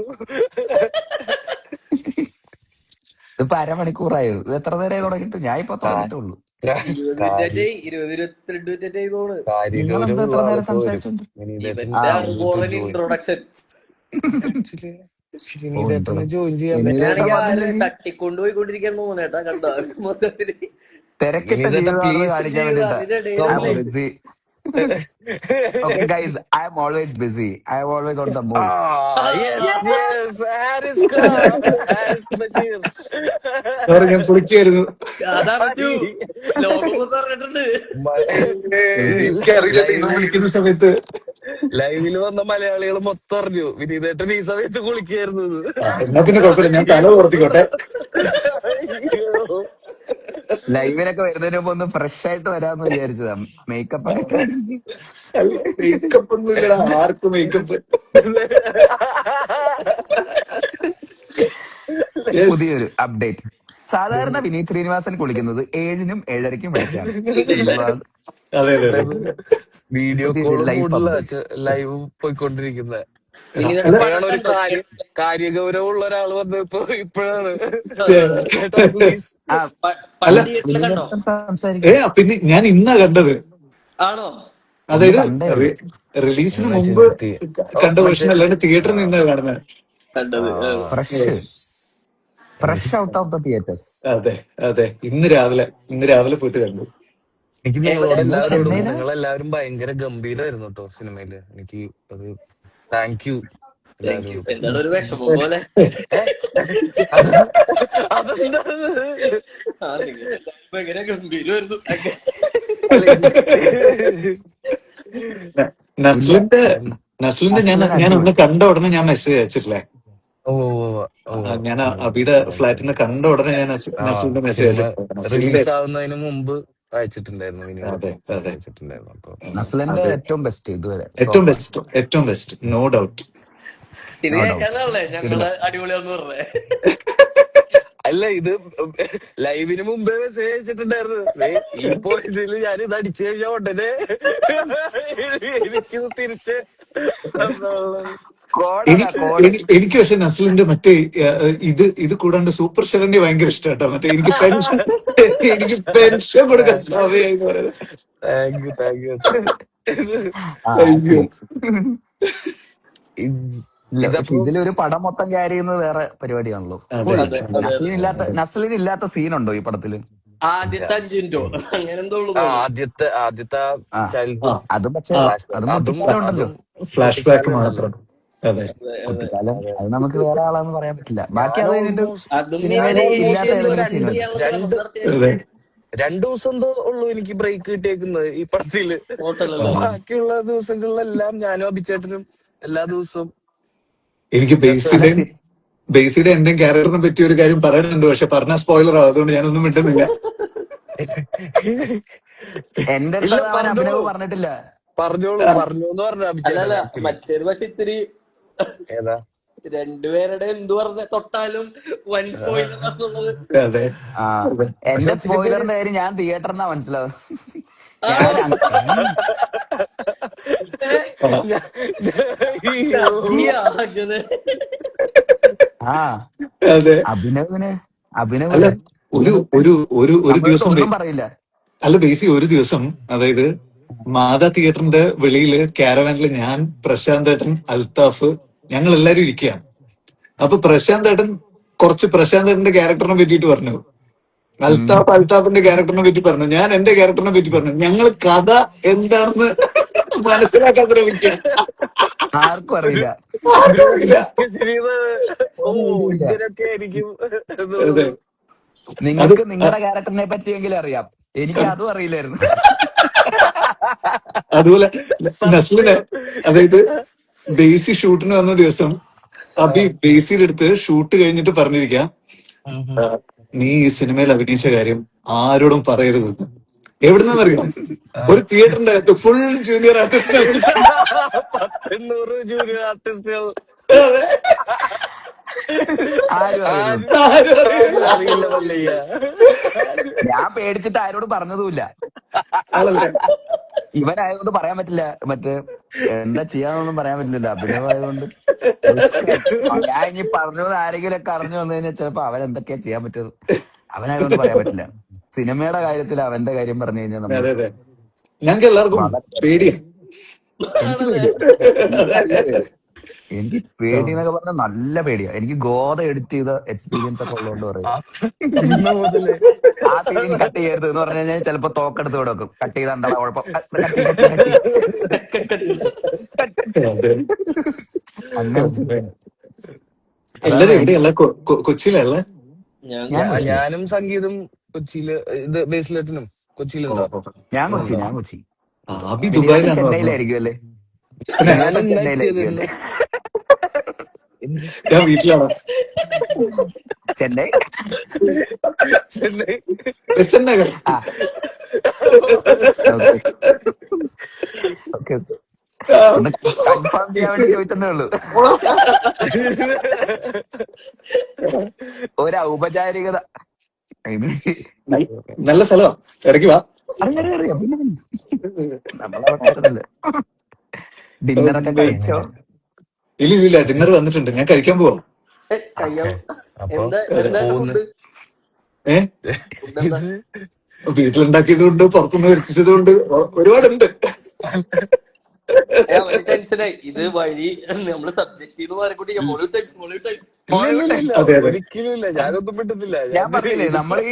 ഇതിപ്പോ അരമണിക്കൂറായത്. ഇത് എത്ര നേരം തുടങ്ങിയിട്ട്? ഞാൻ ഇപ്പൊ തുടങ്ങിയിട്ടുള്ളൂ. 20-22 മിനിറ്റ് ചെയ്തോണ്. നിങ്ങളെന്താ എത്ര നേരം സംസാരിച്ചോണ്ട്? ഇവന്റെ ഇൻട്രൊഡക്ഷൻ വിനീതേട്ടന് ജോയിൻ ചെയ്യാൻ വിനീതേട്ടൻ പറ്റും. വന്നില്ലെങ്കിൽ തട്ടിക്കൊണ്ടുപോയിക്കൊണ്ടിരിക്കാൻ തോന്നേട്ടാ കണ്ടോ മൊത്തത്തില്. തിരക്കിട്ട വിനീതേട്ടൻ ജീവിതമാണ് please. കാണിക്കാൻ വേണ്ടിട്ടാ. അതിനിടയിൽ I'm busy. Okay guys, I'm always busy. I'm always on the move. Yes, Haris Bashir. Sir ഞാൻ കുളിക്കായിരുന്നു. അതറിഞ്ഞു, ലോകം മൊത്തം അറിഞ്ഞിട്ടുണ്ട്. എനിക്കറിയില്ല നിങ്ങൾ വിളിക്കുന്ന സമയത്ത്. ലൈവില് വന്ന മലയാളികൾ മൊത്തം അറിഞ്ഞു വിനീതേട്ടൻ ഈ സമയത്ത് കുളിക്കായിരുന്നു. എന്നാ പിന്നെ കുഴപ്പമില്ല, ഞാൻ തല ഓർത്തിക്കോട്ടെ. ലൈവിനൊക്കെ വരുന്നതിന് മുമ്പ് ഒന്ന് ഫ്രഷ് ആയിട്ട് വരാന്ന് വിചാരിച്ചതാ. മേക്കപ്പ് ഒക്കെ മേക്കപ്പ് ഒന്നും ഇല്ലടാ, ആർക്കും മേക്കപ്പ്. പുതിയൊരു അപ്ഡേറ്റ്. സാധാരണ വിനീത് ശ്രീനിവാസൻ കുളിക്കുന്നത് 7-നും 7:30-ക്കും വിളിക്കാണ്. അതെ അതെ അതെ. വീഡിയോ കോൾ ലൈഫ് ലൈവ് പോയിക്കൊണ്ടിരിക്കുന്നത്. വിനീതേട്ടൻ ഇപ്പോഴാണ് ഒരു പടം കാര്യഗൗരവമുള്ള ഒരാൾ വന്ന് ഇപ്പോഴാണ് പ്ലീസ്. അല്ല, തിയേറ്ററിൽ കണ്ടോ? സംസാരിക്കും. പിന്നെ ഞാൻ ഇന്നാ കണ്ടത്. ആണോ? അതായത് കണ്ടേ റിലീസിന് മുമ്പ് കണ്ട വേർഷൻ അല്ലാണ്ട് തിയേറ്ററിൽ നിന്നാ കാണുന്നത്. കണ്ടത് fresh out of the theatres. അതെ അതെ, ഇന്ന് രാവിലെ പോയിട്ട് കണ്ടു. എനിക്ക് എവിടെ നിങ്ങളോട് നിങ്ങൾ എല്ലാവരോടും ചെന്നൈയിലാ? നിങ്ങളെല്ലാവരും ഭയങ്കര ഗംഭീരമായിരുന്നു കേട്ടോ സിനിമയില്. എനിക്ക് അത് താങ്ക് യു താങ്ക് യു. എല്ലാവരോടും. എന്താണ് ഒരു വിഷമം പോലെ? ഏ? അത് അതെന്താ? ആ നിങ്ങൾ ഭയങ്കര ഗംഭീരമായിരുന്നു. അല്ല, ന- ഇല്ല, നസ്ലിന്റെ നസ്ലിന്റെ ഞാൻ നസ്ലിൻ ഞാൻ ഒന്ന് അടിപൊളി. കണ്ട ഉടനെ ഞാൻ മെസ്സേജ് അയച്ചിട്ടില്ലേ. ഓ ഓ ഓ ഞാൻ ഓ അബിയുടെ ഫ്ലാറ്റിൽ നിന്ന് അയച്ചിട്ടുണ്ട്. കണ്ട ഉടനെ ഞാൻ ആ നസ്ലിന്റെ മെസ്സേജ് സിനിമ അയച്ചിട്ടുണ്ട്. നസ്ലിന്റെ റിലീസ് ആവുന്നതിന് മുമ്പ് അയച്ചിട്ടുണ്ടായിരുന്നു, അതെ വിനിയോടൊപ്പം അതെ അയച്ചിട്ടുണ്ടായിരുന്നു. അപ്പൊ നസ്ലിന്റെ അതെ ഏറ്റവും ബെസ്റ്റ് ഇതുവരെ ഏറ്റവും സോഫ. ബെസ്റ്റ് ഏറ്റവും ബെസ്റ്റ് നോ ഡൗട്ട്. ഇത് നോ ഡൗട്ട്. കേൾക്കാനല്ലേ ഇടില്ല. ഞങ്ങള് അടിപൊളിയാന്ന് പറഞ്ഞേ. അല്ല, ഇത് ലൈവിന് മുമ്പേ മെസ്സേജ് അയച്ചിട്ടുണ്ടായിരുന്നു. ദേ, ഈ പോയിന്റിൽ ഞാൻ ഇത് അടിച്ചു കഴിഞ്ഞാൽ ഉടനെ എനിക്കിത് തിരിച്ച് തന്നോളാം. കോടല്ല കോട്. എനിക്ക് പക്ഷെ നസ്ലിന്റെ മറ്റേ ഇത് കൂടാണ്ട് സൂപ്പർ ശരണ്യ ഭയങ്കര ഇഷ്ടാട്ടോ. മറ്റേ എനിക്ക് പെൻഷൻ കൊടുക്കാൻ സമയമായി പറയുന്നത്. Thank you thank you. ആ അയ്യോ ശരി. ഇല്ല, പക്ഷെ ഇതപ്പോ ഇതിലൊരു പടം മൊത്തം ക്യാരി ചെയ്യുന്നത് വേറെ പരിപാടിയാണല്ലോ. അതെ അതെ അതെ അതെ. നസ്ലിൻ ഇല്ലാത്ത സീനുണ്ടോ ഈ പടത്തില്? ആദ്യത്തെ 5 മിനിറ്റോ അങ്ങനെ എന്തോ ഉള്ളു ആ തോന്നുന്നു. ആദ്യത്തെ ആ ചൈൽഡ്ഹുഡ് അതും പക്ഷെ ആ അത് അതും കുട്ടിക്കാലം ഉണ്ടല്ലോ. അതും ഫ്ലാഷ് ബാക്ക് കുട്ടിക്കാലം ഉണ്ടല്ലോ. മാത്രം. അതെ അതെ അതെ. കുട്ടിക്കാലം അതെ അത് നമുക്ക് വേറെ ആളാന്ന് പറയാൻ പറ്റില്ല. ബാക്കി ഞാൻ അത് കഴിഞ്ഞിട്ട് ഓൾമോസ്റ്റ് അതും സിനിമയില് ഇവര് ഇല്ലാത്ത എന്തോ ഏതെങ്കിലും 2 സീനുണ്ട്? ചെയ്യാനുള്ള ശ്രമം രണ്ട് നടത്തിയായിരുന്നു. അതെ 2 ദിവസം എന്തോ ഉള്ളൂ എനിക്ക് ബ്രേക്ക് കിട്ടിയേക്കുന്നത് ഈ പടത്തില്. ടോട്ടലല്ലേ. ബാക്കിയുള്ള ദിവസങ്ങളിലെല്ലാം ഞാനും അഭിചേട്ടനും എല്ലാ ദിവസവും എനിക്ക് അല്ല രസമായിരുന്നു. ബേസിയുടെ എന്റെയും ക്യാരക്ടറിനെ പറ്റി ഒരു കാര്യം പറയാനുണ്ട്. പക്ഷെ പറഞ്ഞ സ്പോയിലർ ആവും, അതുകൊണ്ട് ഞാനൊന്നും മിണ്ടുന്നില്ല. എന്റെ ഇല്ല, അടുത്ത് അവൻ പറഞ്ഞോളൂ അഭിനവ് പറഞ്ഞിട്ടില്ല. പറഞ്ഞോന്ന് പറഞ്ഞു അല്ലല്ല അഭിചേട്ടൻ. ആക്ച്വലി മറ്റേത് പക്ഷെ ഇത്തിരി ഏതാ? രണ്ടുപേരുടെ എന്ത് പറഞ്ഞ തൊട്ടാലും വൻ സ്പോയിലർ ആണെന്നുള്ളത്. അതെ ആ അതെ പക്ഷെ എന്റെ സിനിമയില് സ്പോയിലറിന്റെ കാര്യം ഞാൻ തിയേറ്ററിനാ മനസ്സിലാവും. ആ ഞാൻ ആ, അയ്യോ. ചതിയാ അങ്ങനെ. ആ അതെ അഭിനവിന് അല്ല അഭിനവിന് ഒരു ഒരു ഒരു ഒരു നമ്മളടുത്ത് ദിവസം ഒന്നും പറയില്ല. അല്ല ബേസി ഒരു ദിവസം, അതായത് മാതാ തിയേറ്ററിന്റെ വെളിയില് കാരവാനില് ഞാൻ, പ്രശാന്ത് ഏട്ടൻ, അൽത്താഫ്, ഞങ്ങൾ എല്ലാരും ഇരിക്കുക. അപ്പൊ പ്രശാന്ത് ഏട്ടൻ കുറച്ച് പ്രശാന്ത് ഏട്ടന്റെ ക്യാരക്ടറിനെ പറ്റിയിട്ട് പറഞ്ഞു, ഉം. അൽത്താഫിന്റെ ക്യാരക്ടറിനെ പറ്റി പറഞ്ഞു, ഞാൻ എന്റെ ക്യാരക്ടറിനെ പറ്റി പറഞ്ഞു. ഞങ്ങൾ കഥ എന്താണെന്ന് മനസ്സിലാക്കാൻ ശ്രമിക്കുക. ആർക്കും ഒരു അറിയില്ല. ആർക്കും ഗ്രൂപ്പ് അറിയില്ല. ഡിസ്കഷൻ ചെയ്ത് ഓ ഒരു ഐഡിയ ഇല്ല. ഇങ്ങനെയൊക്കെ ആയിരിക്കും അതെ എന്നുള്ളത്. അത് നിങ്ങൾക്ക് നിങ്ങളുടെ ക്യാരക്ടറിനെ പറ്റിയെങ്കിലും അറിയാം, എനിക്ക് അതും അറിയില്ലായിരുന്നു. അതുപോലെ നസ്ലിനെ, സത്യം. അതായത് ബേസി ഷൂട്ടിന് വന്ന ദിവസം അബി ബേസിയുടെ അടുത്ത് ഷൂട്ട് കഴിഞ്ഞിട്ട് പറഞ്ഞിരിക്കാം, "ആ, നീ ഈ സിനിമയിൽ അഭിനയിച്ച കാര്യം ആരോടും പറയരുത്." എവിടുന്നറിയാം? ഒരു തിയേറ്ററിന്റെ അകത്ത് ഫുൾ ജൂനിയർ ആർട്ടിസ്റ്റ്. 800 ജൂനിയർ ആർട്ടിസ്റ്റുകൾ. ആരും അറിയരുത്. ആരും ആരും ആരും അറിയില്ല. അറിയില്ല മല്ലയ്യ. ഞാൻ പേടിച്ചിട്ട് ആരോടും പറഞ്ഞതുമില്ല. ആളല്ലേ? ഇവനായതുകൊണ്ട് പറയാൻ പറ്റില്ല. മറ്റേ എന്താ ചെയ്യാന്നൊന്നും പറയാൻ പറ്റില്ലല്ലോ, അഭിനവായതുകൊണ്ട് റിസ്ക്. ഞാൻ ഇനി പറഞ്ഞു ആരെങ്കിലും ഒക്കെ അറിഞ്ഞു വന്നു കഴിഞ്ഞാൽ ചിലപ്പോ അവൻ എന്തൊക്കെയാ ചെയ്യാൻ പറ്റുന്നത്. അവനായതുകൊണ്ട് പറയാൻ പറ്റില്ല. സിനിമയുടെ കാര്യത്തിൽ അവന്റെ കാര്യം പറഞ്ഞു കഴിഞ്ഞാൽ നമ്മൾ അതെ അതെ ഞങ്ങൾക്ക് എല്ലാവർക്കും വളരെ പേടിയാ. എനിക്ക് ആണല്ലേ. പേടിയാ. എനിക്ക് നല്ല പേടി. എനിക്ക് പേടി എന്നൊക്കെ പറഞ്ഞാൽ നല്ല പേടിയാ. എനിക്ക് ഗോത എഡിറ്റ് ചെയ്ത എക്സ്പീരിയൻസ് ഒക്കെ ഉള്ളതുകൊണ്ട് പറയും. അന്ന് മുതലേ ആ സീൻ കട്ട് ചെയ്യരുത് എന്ന് പറഞ്ഞു കഴിഞ്ഞാൽ ചിലപ്പോ തോക്കെടുത്ത് കൊടുക്കും. കട്ട് ചെയ്താ എന്താ കുഴപ്പം? കട്ടി കട്ടി കട്ടി അതെ അങ്ങനത്തെ അതെ. അതാണ് എല്ലാരും എവിടെയല്ല? കൊച്ചിയിലല്ല? ഞാൻ ഞാൻ കൊച്ചി. ഞാനും സംഗീതം കൊച്ചിയില്, ഇത് ബേസിലേട്ടനും കൊച്ചിയിലുണ്ടോ? ഞാൻ കൊച്ചി. അബി വിനീതൻ ദുബായിലാന്ന് പറഞ്ഞു. ചെന്നൈയിലായിരിക്കും അല്ലേ? പിന്നെ ഞാൻ വിനീതൻ ഇന്നാക്ട് ചെന്നൈയിലായിരിക്കും ചെയ്തിരുന്നു. അല്ലേ? ഞാൻ വീട്ടിലാണ്. ചെന്നൈ. ചെന്നൈ. ബെസൻ നഗർ. ആ ഓക്കെ ഓക്കെ. ഒന്ന് കൺഫേം ചെയ്യാൻ വേണ്ടി ചോദിച്ചതേ ഉള്ളൂ. ഒരു ഔപചാരികത. നല്ല സ്ഥലമാ, ഇടയ്ക്ക് വാ. അറിയാം. പിന്നെ നമ്മളവിടെ ഡിന്നറൊക്കെ കഴിച്ചോ? ഇല്ല ഡിന്നർ വന്നിട്ടുണ്ട്, ഞാൻ കഴിക്കാൻ പോവാ. കയ്യം. അപ്പൊ എന്താ എന്താ പോകുന്നു. ഫുഡ്? ഫുഡ് എന്താ? വീട്ടിലുണ്ടാക്കിയത് കൊണ്ട് പുറത്തുനിന്ന് വരുത്തിച്ചത് കൊണ്ട് ഒരുപാടുണ്ട്. അവന് ടെൻഷനായി ഇത് വഴി നമ്മള് സബ്ജക്റ്റീവ് മാറിക്കൂട്ടി മോളിവുഡ് ടൈംസ് ഇല്ല ഇല്ല ഇല്ല ഇല്ല അതെ അതെ ഒരിക്കലും ഇല്ല. ഞാനൊന്നും മിണ്ടുന്നില്ല. ഞാൻ പറഞ്ഞില്ലേ ഇത് നമ്മൾ ഈ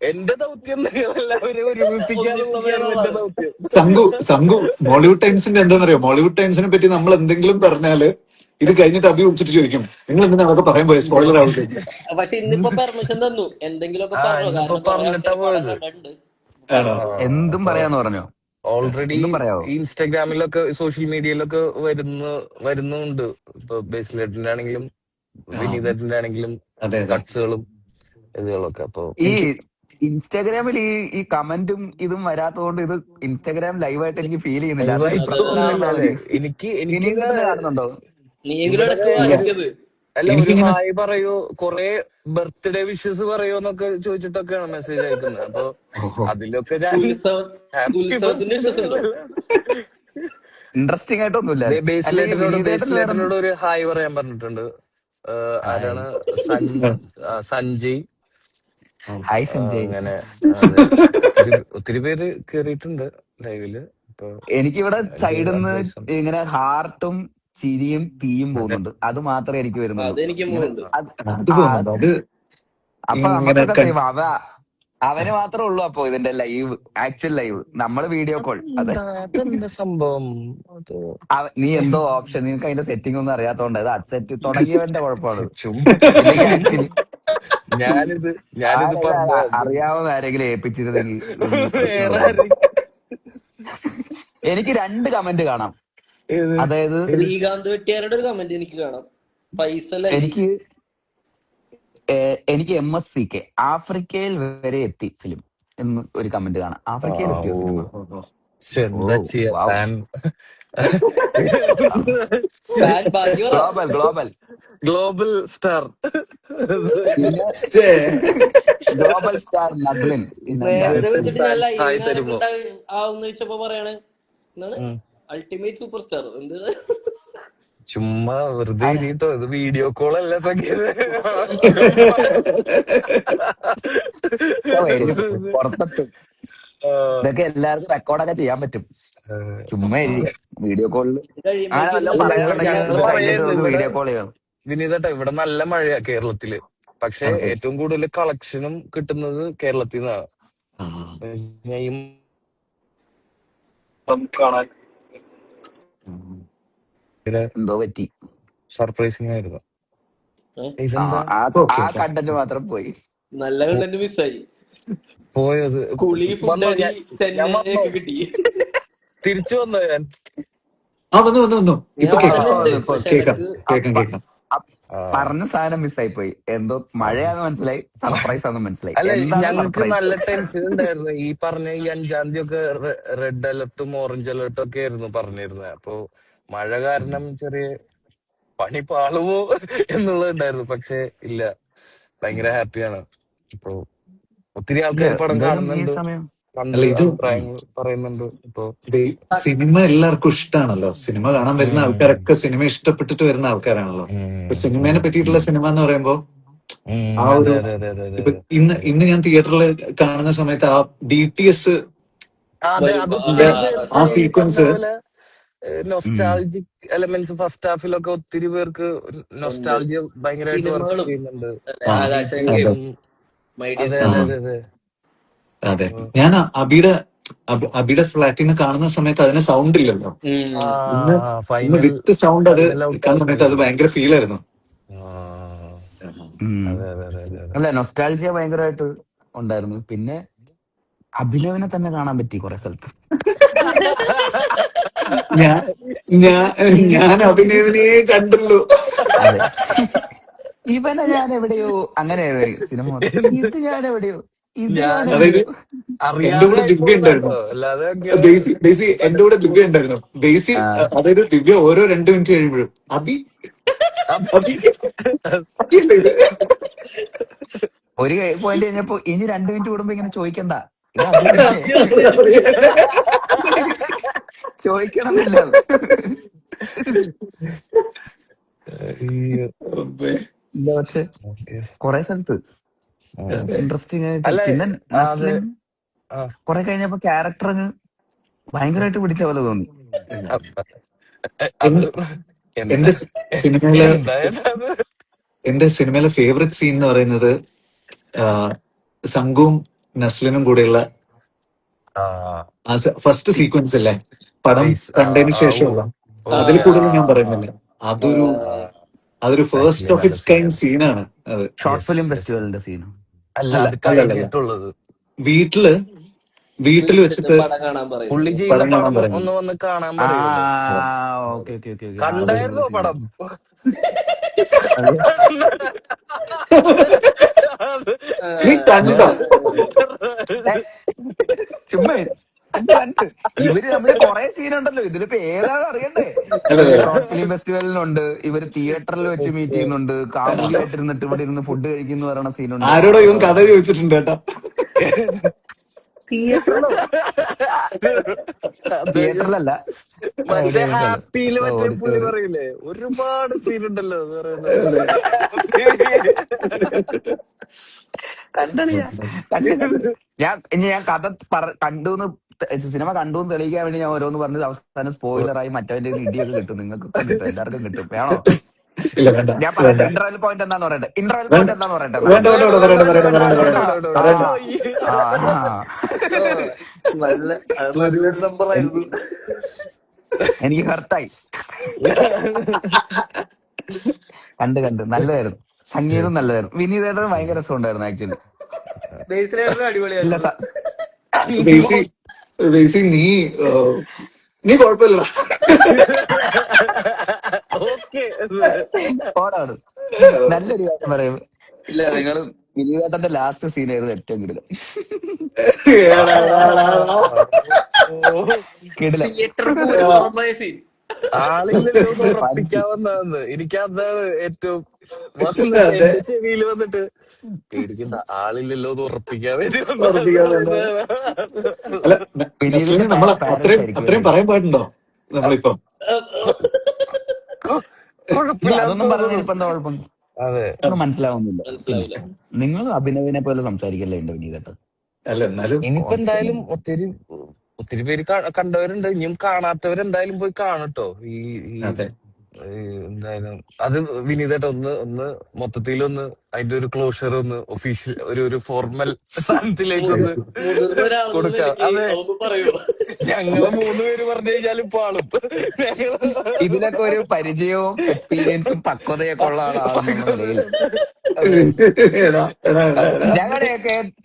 എന്റെ ദൗത്യം നിങ്ങളെല്ലാവരെയും ഒരുമിപ്പിക്കുക എന്നുള്ളതായിരുന്നു എന്റെ ദൗത്യം. സംഘു മോളിവുഡ് ടൈംസിന്റെ എന്താണെന്നറിയോ, മോളിവുഡ് ടൈംസിനെ പറ്റി നമ്മൾ എന്തെങ്കിലും പറഞ്ഞാല് ഇത് കഴിഞ്ഞിട്ട് അഭി വിളിച്ചിട്ട് ചോദിക്കും നിങ്ങൾ എന്തിനാ അതൊക്കെ പറയാൻ പോയത്, സ്പോയിലർ ആവില്ലേ. പക്ഷെ ഇന്നിപ്പോ പെർമിഷൻ തന്നു എന്തെങ്കിലുമൊക്കെ പറഞ്ഞു, ഇന്നിപ്പോ കാരണം കുറെ പറഞ്ഞിട്ടാ ആൾക്കാർ പടം പോയത്. കണ്ടിട്ടുണ്ട്. ആണോ? എന്തും അപ്പൊ പറയാന്ന് പറഞ്ഞോ? ഓൾറെഡി എന്തും പറയാവോ? ഇൻസ്റ്റാഗ്രാമിലൊക്കെ സോഷ്യൽ മീഡിയയിലൊക്കെ വരുന്നുണ്ട്. ഇപ്പൊ ബേസിലേട്ടന്റെ ആണെങ്കിലും ആ, വിനീതേട്ടന്റെ ആണെങ്കിലും അതെ അതെ. കട്ട്സുകളും ഇതുകളൊക്കെ. അപ്പൊ ഈ എനിക്ക് ഇൻസ്റ്റാഗ്രാമിൽ ഈ കമന്റും ഇതും വരാത്തതുകൊണ്ട് ഇത് ഇൻസ്റ്റാഗ്രാം ലൈവായിട്ട് എനിക്ക് ഫീൽ ചെയ്യുന്നില്ല. അതിന്റെ ലൈവായിട്ട് അതെ പ്രശ്നം തോന്നുന്നില്ല എന്താണെന്ന് അല്ലേ? അറിയോ? എനിക്ക് വിനീതേട്ടന് കാണുന്നുണ്ടോ? നീയെങ്കിലും ഇവിടെ ഇടയ്ക്ക് ഇല്ല, വായിക്കത് അല്ല ഒരു എനിക്കിങ്ങനെ ഹായ് പറയോ, കൊറേ ബർത്ത്ഡേ വിഷസ് പറയോ എന്നൊക്കെ ചോദിച്ചിട്ടൊക്കെയാണ് മെസ്സേജ് അയക്കുന്നത്. അപ്പൊ ഓഹോ. അതിലൊക്കെ ഞാൻ ഉത്സവം ഹാപ്പി ഉത്സവത്തിന്റെ വിശ്വസുണ്ടോ? ഇൻട്രസ്റ്റിംഗ് ആയിട്ടൊന്നുമില്ല. അല്ല ഈ വിനീതേട്ടന് വേറെ ബേസിലേട്ടനോട് ഒരു ഹായ് പറയാൻ പറഞ്ഞിട്ടുണ്ട്. ഹായ് ആരാണ്? സഞ്ജയ്. ഹായ് സഞ്ജയ്. അങ്ങനെ അതെ, ഒത്തിരി പേര് കേറിയിട്ടുണ്ട് ലൈവില്. ഇപ്പൊ എനിക്കിവിടെ സൈഡിൽ നിന്ന് അഡ്വൈസും ഇങ്ങനെ ഹാർട്ടും ചിരിയും തീയും പോകുന്നുണ്ട്. അത് മാത്രമേ എനിക്ക് വരുന്നുള്ളൂ. അതെനിക്കും ഇങ്ങനെ പോകുന്നുണ്ട്. അത് പോകുന്നുണ്ട്. അത് അപ്പൊ ഇങ്ങനെ നമുക്കൊക്കെ സെയിം. അവന് മാത്രമേ ഉള്ളൂ അപ്പൊ ഇതിന്റെ ലൈവ്, ആക്ച്വൽ ലൈവ്. നമ്മള് വീഡിയോ കോൾ. അതെന്താ സംഭവം അത്? നീ എന്തോ ഓപ്ഷൻ, നിനക്ക് അതിന്റെ സെറ്റിംഗ് ഒന്നും അറിയാത്തോണ്ട് അത് അക്സെപ്റ്റ് തുടങ്ങിയവന്റെ കുഴപ്പമാണ്. ചുമ്മാ ഇല്ലെങ്കിൽ ആക്ച്വലി ഞാനിത് അറിയാവുന്ന ആരെങ്കിലും ഏൽപ്പിച്ചിരുന്നെങ്കിൽ വലിയ വേറെ പ്രശ്നമില്ല. ആരെയും എനിക്ക് 2 കമന്റ് കാണാം. ഏത് അതായത് ശ്രീകാന്ത് വെട്ടിയാരുടെ ഒരു കമന്റ് എനിക്ക് കാണാം. ഫൈസൽ അലി എനിക്ക് MSCK ആഫ്രിക്കയിൽ വരെ എത്തി ഫിലിം എന്ന് ഒരു കമന്റ് കാണാം. ആഫ്രിക്കയിൽ എത്തിയോ സിനിമ? എന്താ ചെയ്യാ വാവ്. ഫാൻ ഫാൻ ബാക്കി പറ. Global global star. പിന്നെ ശ്ശേ. ഗ്ലോബൽ സ്റ്റാർ നഗ്ലിൻ. നേരത്തെ വെച്ചിട്ട് ഞാൻ ഹായ് ലൈവിൽ തരുമോ? ആവുന്ന വെച്ചപ്പോ പറയണേ എന്താണ് അൾട്ടിമേറ്റ് സൂപ്പർ സ്റ്റാർ എന്താണ്? ചുമ്മാ വെറുതെ ഇരിട്ടോ, ഇത് വീഡിയോ കോൾ അല്ല സംഗീത. പുറത്തെത്തും. ഇതൊക്കെ എല്ലാവർക്കും റെക്കോർഡൊക്കെ ചെയ്യാൻ പറ്റും. ചുമ്മാ വീഡിയോ കോളിൽ അങ്ങനെ വല്ലതും പറയാനുണ്ടെങ്കിൽ വീഡിയോ കോൾ ചെയ്യണം. വിനീതേട്ടാ, ഇവിടെ നല്ല മഴയാ കേരളത്തില്. പക്ഷെ ഏറ്റവും കൂടുതൽ കളക്ഷനും കിട്ടുന്നത് കേരളത്തിൽ നിന്നാണ്. കാണാൻ എന്തോ പറ്റി. സർപ്രൈസിങ് ആയിരുന്നു. ആ കണ്ടന്റ് മാത്രം പോയി. നല്ല കണ്ടന്റ് മിസ്സായി. പോയത് കുളി ഫുഡ് ചെന്നൈയൊക്കെ കിട്ടി. തിരിച്ചു വന്നോ ഞാൻ? വന്നു ഇപ്പൊ കേക്കാം. പറഞ്ഞ സാധനം മിസ്സായി പോയി. എന്തോ മഴയാന്ന് മനസ്സിലായി, സർപ്രൈസ് ആണെന്ന് മനസ്സിലായി. അല്ല, എന്താണ് ഞങ്ങൾക്ക് സർപ്രൈസ്? നല്ല ടെൻഷൻ ഉണ്ടായിരുന്നു. ഈ പറഞ്ഞ ഈ 5-ാം തീയതി ഒക്കെ റെഡ് അലർട്ടും ഓറഞ്ച് അലർട്ടും ഒക്കെ ആയിരുന്നു പറഞ്ഞിരുന്നത്. അപ്പൊ മഴ കാരണം ചെറിയ പണി പാളുമോ എന്നുള്ളതുണ്ടായിരുന്നു. പക്ഷെ ഇല്ല, ഭയങ്കര ഹാപ്പിയാണ്. ഇപ്പൊ ഒത്തിരി ആൾക്കാർ പടം എന്തായാലും ഈ കാണുന്നുണ്ട്, സമയം കണ്ട് അഭിപ്രായങ്ങൾ പറയുന്നുണ്ട്. ഇപ്പൊ സിനിമ എല്ലാവർക്കും ഇഷ്ടമാണല്ലോ. സിനിമ കാണാൻ വരുന്ന ആൾക്കാരൊക്കെ സിനിമ ഇഷ്ടപ്പെട്ടിട്ട് വരുന്ന ആൾക്കാരാണല്ലോ. സിനിമയെ പറ്റിയിട്ടുള്ള സിനിമ എന്ന് പറയുമ്പോ ആ ഒരു ഇപ്പൊ ഇന്ന് ഞാൻ തിയേറ്ററിൽ കാണുന്ന സമയത്ത് ആ DTS ആ സീക്വൻസ് നൊസ്റ്റാൾജിക് എലമെന്റ്സ് ഫസ്റ്റ് ഹാഫിലൊക്കെ ഒത്തിരി പേർക്ക് നൊസ്റ്റാൾജിയ ഭയങ്കരമായിട്ട് വർക്ക് ചെയ്യുന്നുണ്ട്. അതെ, ഞാൻ അബിയുടെ ഫ്ലാറ്റിൽ നിന്ന് കാണുന്ന സമയത്ത് അതിന് സൗണ്ട് ഇല്ലല്ലോ. ഇന്ന് വിത്ത് സൗണ്ട് അത് കാണുന്ന സമയത്ത് അത് ഭയങ്കര ഫീൽ ആയിരുന്നു. അല്ല, നൊസ്റ്റാൾജിയ ഭയങ്കരമായിട്ട് ഉണ്ടായിരുന്നു. പിന്നെ അഭിനവിനെ തന്നെ കാണാൻ പറ്റി കുറെ സ്ഥലത്ത്. ഞാൻ അഭിനവിനെ കണ്ടുള്ളൂ. അതെ, ഇവനെ ഞാൻ എവിടെയോ അങ്ങനെ സിനിമ ഇത് ഞാൻ എവിടെയോ അതായത് എന്റെ കൂടെ ദിവ്യ ഉണ്ടായിരുന്നു. ബേസി എന്റെ കൂടെ ദിവ്യ ഉണ്ടായിരുന്നു. ബേസി അതായത് ദിവ്യ ഓരോ 2 മിനിറ്റ് കഴിയുമ്പോഴും അബി ഒരു പോയിന്റ് കഴിഞ്ഞപ്പോ ഇനി 2 മിനിറ്റ് കൂടുമ്പോ ഇങ്ങനെ ചോദിക്കണ്ട, ചോദിക്കണമെന്നില്ല. പക്ഷെ കൊറേ സ്ഥലത്ത് ഇൻട്രസ്റ്റിംഗ് ആയിട്ട്. പിന്നെ നസ്ലിൻ കൊറേ കഴിഞ്ഞപ്പോ ക്യാരക്ടർ ഭയങ്കരമായിട്ട് പിടിച്ച പോലെ തോന്നി. അ- അത് എൻ- എന്താ എന്റെ സിനിമയിലെ എന്തായാലും അത് എന്റെ സിനിമയിലെ ഫേവറേറ്റ് സീൻ എന്ന് പറയുന്നത് ആ, സംഘവും നസ്ലിനും കൂടെയുള്ള ആ ആ ഫസ്റ്റ് സീക്വൻസ് അല്ലേ, പടം ഫേസ് കണ്ടതിന് ഓ ശേഷമുള്ള. അതിൽ ഓക്കെ കൂടുതൽ ഞാൻ പറയുന്നില്ല. അതൊരു അതൊരു ഫസ്റ്റ് ആക്ച്വലി ഓഫ് നല്ല ഇറ്റ്സ് കൈൻഡ് സീനായിരുന്നു. സീനാണ് അത്. Short yes film yes. ഫെസ്റ്റിവലിന്റെ സീനും. അല്ല അല്ല അത് അല്ല അല്ല കഴിഞ്ഞിട്ടുള്ളത്. വീട്ടില് വീട്ടിൽ വിളിച്ചിട്ട് വെച്ചിട്ട് പടം കാണാൻ പറയുന്നത്. പുള്ളി ചെയ്യുന്ന പടം കാണാൻ പടം പറയുന്നത്. ഒന്ന് വന്ന് കാണാൻ ആ പറയുമല്ലോ. Okay okay okay okay. അത് കണ്ടായിരുന്നോ സീൻ. പടം? അത് നീ കണ്ടോ? ഏ, ചുമ്മാ കണ്ട് ഇവര് തമ്മില് കൊറേ സീനുണ്ടല്ലോ ഇതിലിപ്പോ ഏതാണ് അറിയണ്ടേ. അല്ല ഇവര് അല്ല ഷോർട്ട് ഫിലിം ഫെസ്റ്റിവലിനുണ്ട്, ഇവര് തിയേറ്ററിൽ വെച്ച് മീറ്റ് ചെയ്യുന്നുണ്ട്, കാമുകിയായിട്ടിരുന്നിട്ട് ഇവിടെ ഇരുന്ന് ഫുഡ് കഴിക്കുന്നു പറയുന്ന സീനുണ്ട്. ആരോടോ ഇവൻ കഥ ചോദിച്ചിട്ടുണ്ട് കേട്ടോ. തിയേറ്ററിലോ? അത് തിയേറ്ററിലല്ല, മറ്റേ എവിടെയായിട്ടുള്ളത് ഹാപ്പിയില് മറ്റേ പുള്ളി ഓഡിറ്റോറിയം. പറയില്ലേ ഒരുപാട് സീനുണ്ടല്ലോ എന്ന് പറയുന്നത്. കണ്ടളിയാ, കണ്ട് കണ്ട് ഞാൻ കഥ കണ്ടു സിനിമ കണ്ടു എന്ന് തെളിയിക്കാൻ വേണ്ടി ഞാൻ ഓരോന്ന് പറഞ്ഞത് അവസാനം സ്പോയിലറായി മറ്റവന്റെ ഇടിയൊക്കെ കിട്ടും, നിങ്ങൾക്കൊക്കെ കിട്ടും, എല്ലാവർക്കും കിട്ടും. വേണോ ഇല്ല വേണ്ട ഞാൻ വേണ്ട പറയട്ടെ? ഇന്റർവെൽ പോയിന്റ് എന്താന്ന് പറയട്ടെ, ഇന്റർവെൽ വേണ്ട പോയിന്റ് എന്താന്ന് പറയട്ടെ എന്നാ. വേണ്ട വേണ്ട വേണ്ട വേണ്ട വേണ്ട പറയണ്ട വേണ്ട പറയണ്ട വേണ്ട പറയണ്ട വേണ്ട പറയണ്ട വേണ്ട പറയണ്ട. വേണ്ട. ആ നല്ല അത് നല്ലൊരു നമ്പർ ആയിരുന്നു. എനിക്ക് ഹർത്തായി. കണ്ട് കണ്ട് നല്ലതായിരുന്നു, സംഗീതം നല്ലതായിരുന്നു, വിനീതേട്ടന് ഭയങ്കര രസമുണ്ടായിരുന്നു ആക്ച്വലി. ബേസിലായിട്ട് ഇല്ല അടിപൊളിയായിരുന്നു. ബേസി ബേസി നീ കുഴപ്പമില്ലടാ. ഓക്കെ. ഓടാണ് നല്ലൊരു കാര്യം പറയും. ഇല്ല നിങ്ങള് വിനീതേട്ടന്റെ ലാസ്റ്റ് സീനായിരുന്നു ഏറ്റവും കിടിലം. എടാ, എടാ, എടാ, എടാ. കിടിലം. തിയേറ്റർ പോലും മറന്നുപോയ സീൻ. ആളില്ലല്ലോ എന്ന് ഫാൻസി. ഉറപ്പിക്കാവുന്നതാണ്. എനിക്ക് അതാണ് ഏറ്റവും വന്ന് അതെ എന്റെ ചെവിയിൽ വന്നിട്ട് പേടിക്കണ്ട ആളില്ലല്ലോ എന്ന് ഉറപ്പിക്കാൻ വേണ്ടി വന്നതാന്ന് ഉറപ്പിക്കാൻ വന്ന. പറയുന്നത്. അല്ല നസ്ലിനെ വിനീതിന്റെ നമ്മൾ പാരന്റ്സ് അത്രയും ആയിരിക്കും അത്രയും അല്ലേ? പറയാൻ പാടുണ്ടോ നമ്മളിപ്പോ? അതൊന്നും കുഴപ്പമില്ലാത്ത പറഞ്ഞതിന് ഇപ്പൊ എന്താ കുഴപ്പം? അതെ. ഒന്നും മനസ്സിലാവുന്നില്ല. മനസ്സിലാവില്ല. നിങ്ങൾ അഭിനവിനെ പോലെ സംസാരിക്കല്ലേ എന്റെ വിനീതേട്ടൻ. അല്ല എന്നാലും ഇനിയിപ്പോ എന്തായാലും ഒത്തിരി പേര് കണ്ടവരുണ്ട്. ഇനിയും കാണാത്തവരെന്തായാലും പോയി കാണട്ടോ. ഈ ഈ അതെ ഈ എന്തായാലും അത് വിനീതേട്ടാ ഒന്ന് മൊത്തത്തിലൊന്ന് അതിന്റെ ഒരു ക്ലോഷർ ഒന്ന് ഒഫീഷ്യൽ ഒരു ഫോർമൽ സ്ഥാനത്തിലേക്കൊന്ന് മുതിർന്ന ഒരാളെന്ന കൊടുക്കാം. നിലയ്ക്ക് അതെ അതൊന്ന് പറയൂ. ഞങ്ങള് 3 പേര് പറഞ്ഞു കഴിഞ്ഞാൽ ഇപ്പൊ ആളും ഇതിലൊക്കെ ഒരു പരിചയവും എക്സ്പീരിയൻസും പക്വതയൊക്കെ ഉള്ള ആളാണെന്നുള്ള നിലയിൽ എടാ, എടാ, എടാ, എടാ.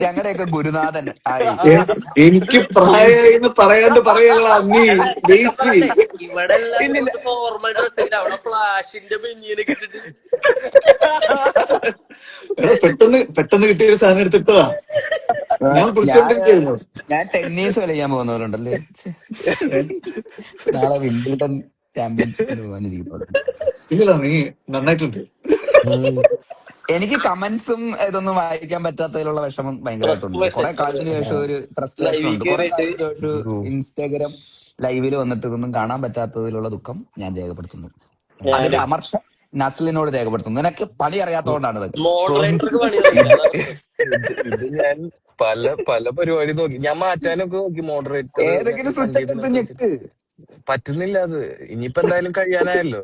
ഞങ്ങളുടെയൊക്കെ ഗുരുനാഥൻ ആയി. എനിക്ക് പ്രായമായി എന്ന് പറയാണ്ട് പറയല്ല നീ ഞാൻ ബേസി. പറയട്ടെ, ഇവിടെ എല്ലാരും ഇല്ലില്ല. ഫോർമൽ ഡ്രസ്സിൽ അവിടെ ഫ്ലാഷിന്റെ ബെഞ്ഞിനൊക്കെ ഇട്ടിട്ട് എടാ പെട്ടെന്ന് പെട്ടെന്ന് കിട്ടിയ ഒരു സാധനം എടുത്തിട്ടതാ ഞാൻ കുടിച്ചോണ്ടിരിക്കുന്നു. ഞാൻ ടെന്നീസ് കളിക്കാൻ പോകുന്നവരുണ്ടല്ലേ. നാളെ വിംബിൾട്ടൺ ചാമ്പ്യൻഷിപ്പിന് പോകാനിരിക്കുന്നു. ഇല്ല നീ നന്നായിട്ടുണ്ട്. എനിക്ക് കമന്റ്സും ഇതൊന്നും വായിക്കാൻ പറ്റാത്തതിലുള്ള വിഷമം ഭയങ്കരമായിട്ടുണ്ട്. കുറെ കാലത്തിന് ശേഷം ഒരു ഫ്രസ്ട്രേഷൻ ഉണ്ട്. കുറെ കാലത്തിന് ശേഷം ഇൻസ്റ്റാഗ്രാം ലൈവിൽ വന്നിട്ട് ഇതൊന്നും കാണാൻ പറ്റാത്തതിലുള്ള ദുഃഖം ഞാൻ രേഖപ്പെടുത്തുന്നു. അതിന്റെ അമർഷം നസ്ലിനോട് രേഖപ്പെടുത്തുന്നു. നിനക്ക് പണി അറിയാത്തതുകൊണ്ടാണ് ഇതൊക്കെ. മോഡറേറ്റർക്ക് പണി അറിയില്ല. ഇത് ഞാൻ പല പരിപാടി നോക്കി. ഞാൻ മാറ്റാനൊക്കെ നോക്കി മോഡറേറ്റർ ഏതെങ്കിലും സ്വിച്ച് എടുത്ത് ഞെക്ക്. പറ്റുന്നില്ല. അത് ഇനിയിപ്പോ എന്തായാലും കഴിയാനായല്ലോ.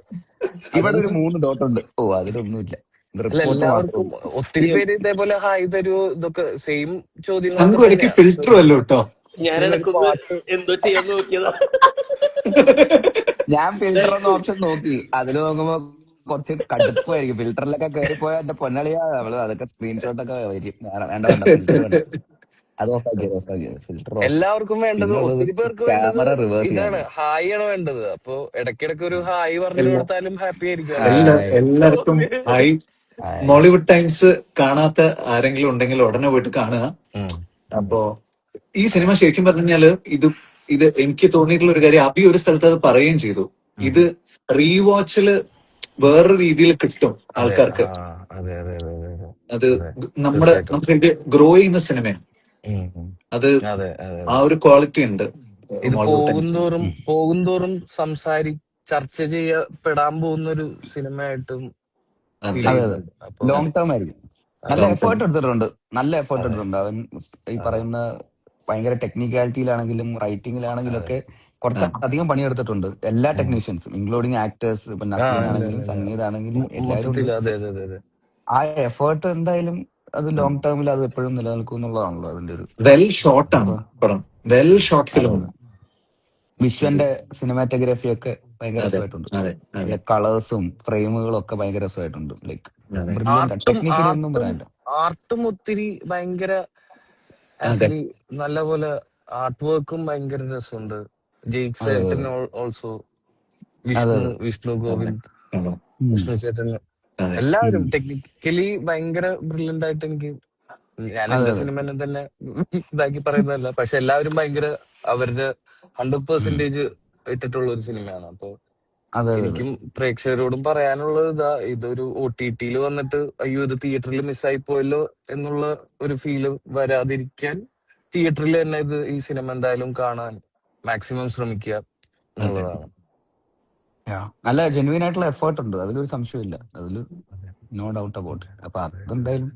ഇവിടെ ഒരു 3 ഡോട്ട് ഉണ്ട്. ഓ അതിലൊന്നുമില്ല. അല്ല റിപ്പോർട്ട് എല്ലാവർക്കും മാത്രം. ഒത്തിരി പേര് ഇതേപോലെ ഹായ് തരൂ ഇതൊക്കെ സെയിം ചോദ്യങ്ങളൊക്കെ സംഘം ഇടയ്ക്ക് തന്നെയാ. ഫിൽറ്റർ വല്ലോ കേട്ടോ. ഞാൻ നിങ്ങളൊരു ഇടയ്ക്കൊന്ന് പാട്ട് എന്തോ ചെയ്യാൻ നോക്കിയതാ. ഞാൻ ഫിൽറ്റർ എന്ന ഓപ്ഷൻ നോക്കി. അതിൽ നോക്കുമ്പോ കുറച്ച് കടുപ്പായിരിക്കും. ഫിൽറ്ററിലൊക്കെ കയറിപ്പോയാൽ എന്റെ പൊന്നളിയാ നമ്മള് അതൊക്കെ സ്ക്രീൻഷോട്ടൊക്കെ വരും. വേണ്ട വേണ്ട ഫിൽറ്റർ വേണ്ട. അത് ഓഫാക്കിയത് ഫിൽറ്റർ ഓഫ്. എല്ലാവർക്കും വേണ്ടത് പിന്നുള്ളത് ഒത്തിരി പേർക്ക് വേണ്ടത് ക്യാമറ റിവേഴ്സ് ഇതാണ്. ചെയ്യാൻ. ഹായ് ആണ് വേണ്ടത്. അപ്പൊ ഇടയ്ക്കിടയ്ക്ക് ഒരു ഹായ് പറഞ്ഞു കൊടുത്താലും ഹാപ്പി ആയിരിക്കും. എല്ലാവർക്കും ഹായ്. മോളിവുഡ് ടൈംസ് കാണാത്ത ആരെങ്കിലും ഉണ്ടെങ്കിൽ ഉടനെ പോയിട്ട് കാണുക. അപ്പോ ഈ സിനിമ ശരിക്കും പറഞ്ഞാല് ഇത് എനിക്ക് തോന്നിയിട്ടുള്ള ഒരു കാര്യം, അബി ഒരു സ്ഥലത്ത് അത് പറയുകയും ചെയ്തു. ഇത് റീവാച്ചില് വേറൊരു രീതിയിൽ കിട്ടും ആൾക്കാർക്ക്. അതെ അതെ അതെ അതെ അത് അതെ നമുക്ക് ഗ്രോ ചെയ്യുന്ന സിനിമയാണ്. അത് അതെ അതെ. ആ ഒരു ക്വാളിറ്റി ഉണ്ട് ഇത് മോളിവുഡ് ടൈംസിന്. പോകുന്തോറും ചർച്ച ചെയ്യപ്പെടാൻ പോകുന്ന ഒരു സിനിമയായിട്ടും ഫീൽ അതെ അതെ അതെ ചെയ്യുന്നുണ്ട്. അപ്പൊ ലോങ് ടേം ആയിരിക്കും. നല്ല long term. എഫേർട്ട് എടുത്തിട്ടുണ്ട്. നല്ല എഫേർട്ട് അതെ എടുത്തിട്ടുണ്ട് അവൻ. ഈ അതെ പറയുന്ന ഭയങ്കര ടെക്നിക്കാലിറ്റിയിലാണെങ്കിലും റൈറ്റിംഗിലാണെങ്കിലും ഒക്കെ കുറച്ചധികം പണിയെടുത്തിട്ടുണ്ട് എല്ലാ ടെക്നീഷ്യൻസും, ഇൻക്ലൂഡിങ് ആക്ടേഴ്സ്. ഇപ്പൊ ആ നസീർ അല്ല ആണെങ്കിലും അല്ല സംഗീത് ആണെങ്കിലും എല്ലാവരും ഉണ്ട്. മൊത്തത്തില് അതെ അതെ അതെ അതെ. ആ എഫേർട്ട് എന്തായാലും അത് ലോങ് ടേമിൽ അത് എപ്പോഴും നിലനിൽക്കും എന്നുള്ളതാണല്ലോ അതിന്റെ ഒരു. വെൽ ഷോട്ടാണ് അപ്പൊ പടം, വെൽ ഷോട്ട് അതെ, ഫിലിമാണ്. വിഷ്വന്റെ സിനിമാറ്റോഗ്രാഫി ഒക്കെ ഭയങ്കര അതെ രസമായിട്ടുണ്ട്. അതെ അതെ അതിന്റെ കളേഴ്സും ഫ്രെയിമുകളും ഒക്കെ ഭയങ്കര രസമായിട്ടുണ്ട്. ലൈക്ക് അതെ ബ്രില്യന്റ്. ആർട്ടും ടെക്നിക്കലി ഒന്നും ആർട്ടും പറയാനില്ല. ആർട്ടും ഒത്തിരി ഭയങ്കര അതെ ആക്ച്വലി നല്ല പോലെ ആർട്ട് വർക്കും ഭയങ്കര രസമുണ്ട്. ജെയ്ക്ക് അതെ ചേട്ടൻ അതെ ഓൾസോ, അതെ വിഷ്ണു അതെ ഗോവിന്ദ്, അതെ ഉം, വിഷ്ണു ചേട്ടൻ, അതെ എല്ലാവരും ഉം. ടെക്നിക്കലി ഭയങ്കര ബ്രില്യന്റ് ആയിട്ട് എനിക്ക്. ഞാൻ അതെ എന്റെ അതെ സിനിമനെ തന്നെ ഇതാക്കി പറയുന്നതല്ല, പക്ഷെ എല്ലാവരും ഭയങ്കര അവരുടെ 100% ഇട്ടിട്ടുള്ള ഒരു സിനിമയാണ്. അപ്പൊ അതെ അതെ അതെ എനിക്കും പ്രേക്ഷകരോടും പറയാനുള്ളത് ഇതാ, ഇതൊരു OTT വന്നിട്ട് അയ്യോ ഇത് തിയേറ്ററിൽ മിസ്സായി പോയല്ലോ എന്നുള്ള ഒരു ഫീല് വരാതിരിക്കാൻ തിയേറ്ററിൽ തന്നെ ഈ സിനിമ എന്തായാലും കാണാൻ മാക്സിമം ശ്രമിക്കുക അതെ എന്നുള്ളതാണ്. Yeah. നല്ല ജെന്യൂൻ ആയിട്ടുള്ള എഫേർട്ട് ഉണ്ട്, അതിലൊരു സംശയമില്ല. അതില് നോ ഡൗട്ട് അബൌട്ട്. അപ്പൊ അതെന്തായാലും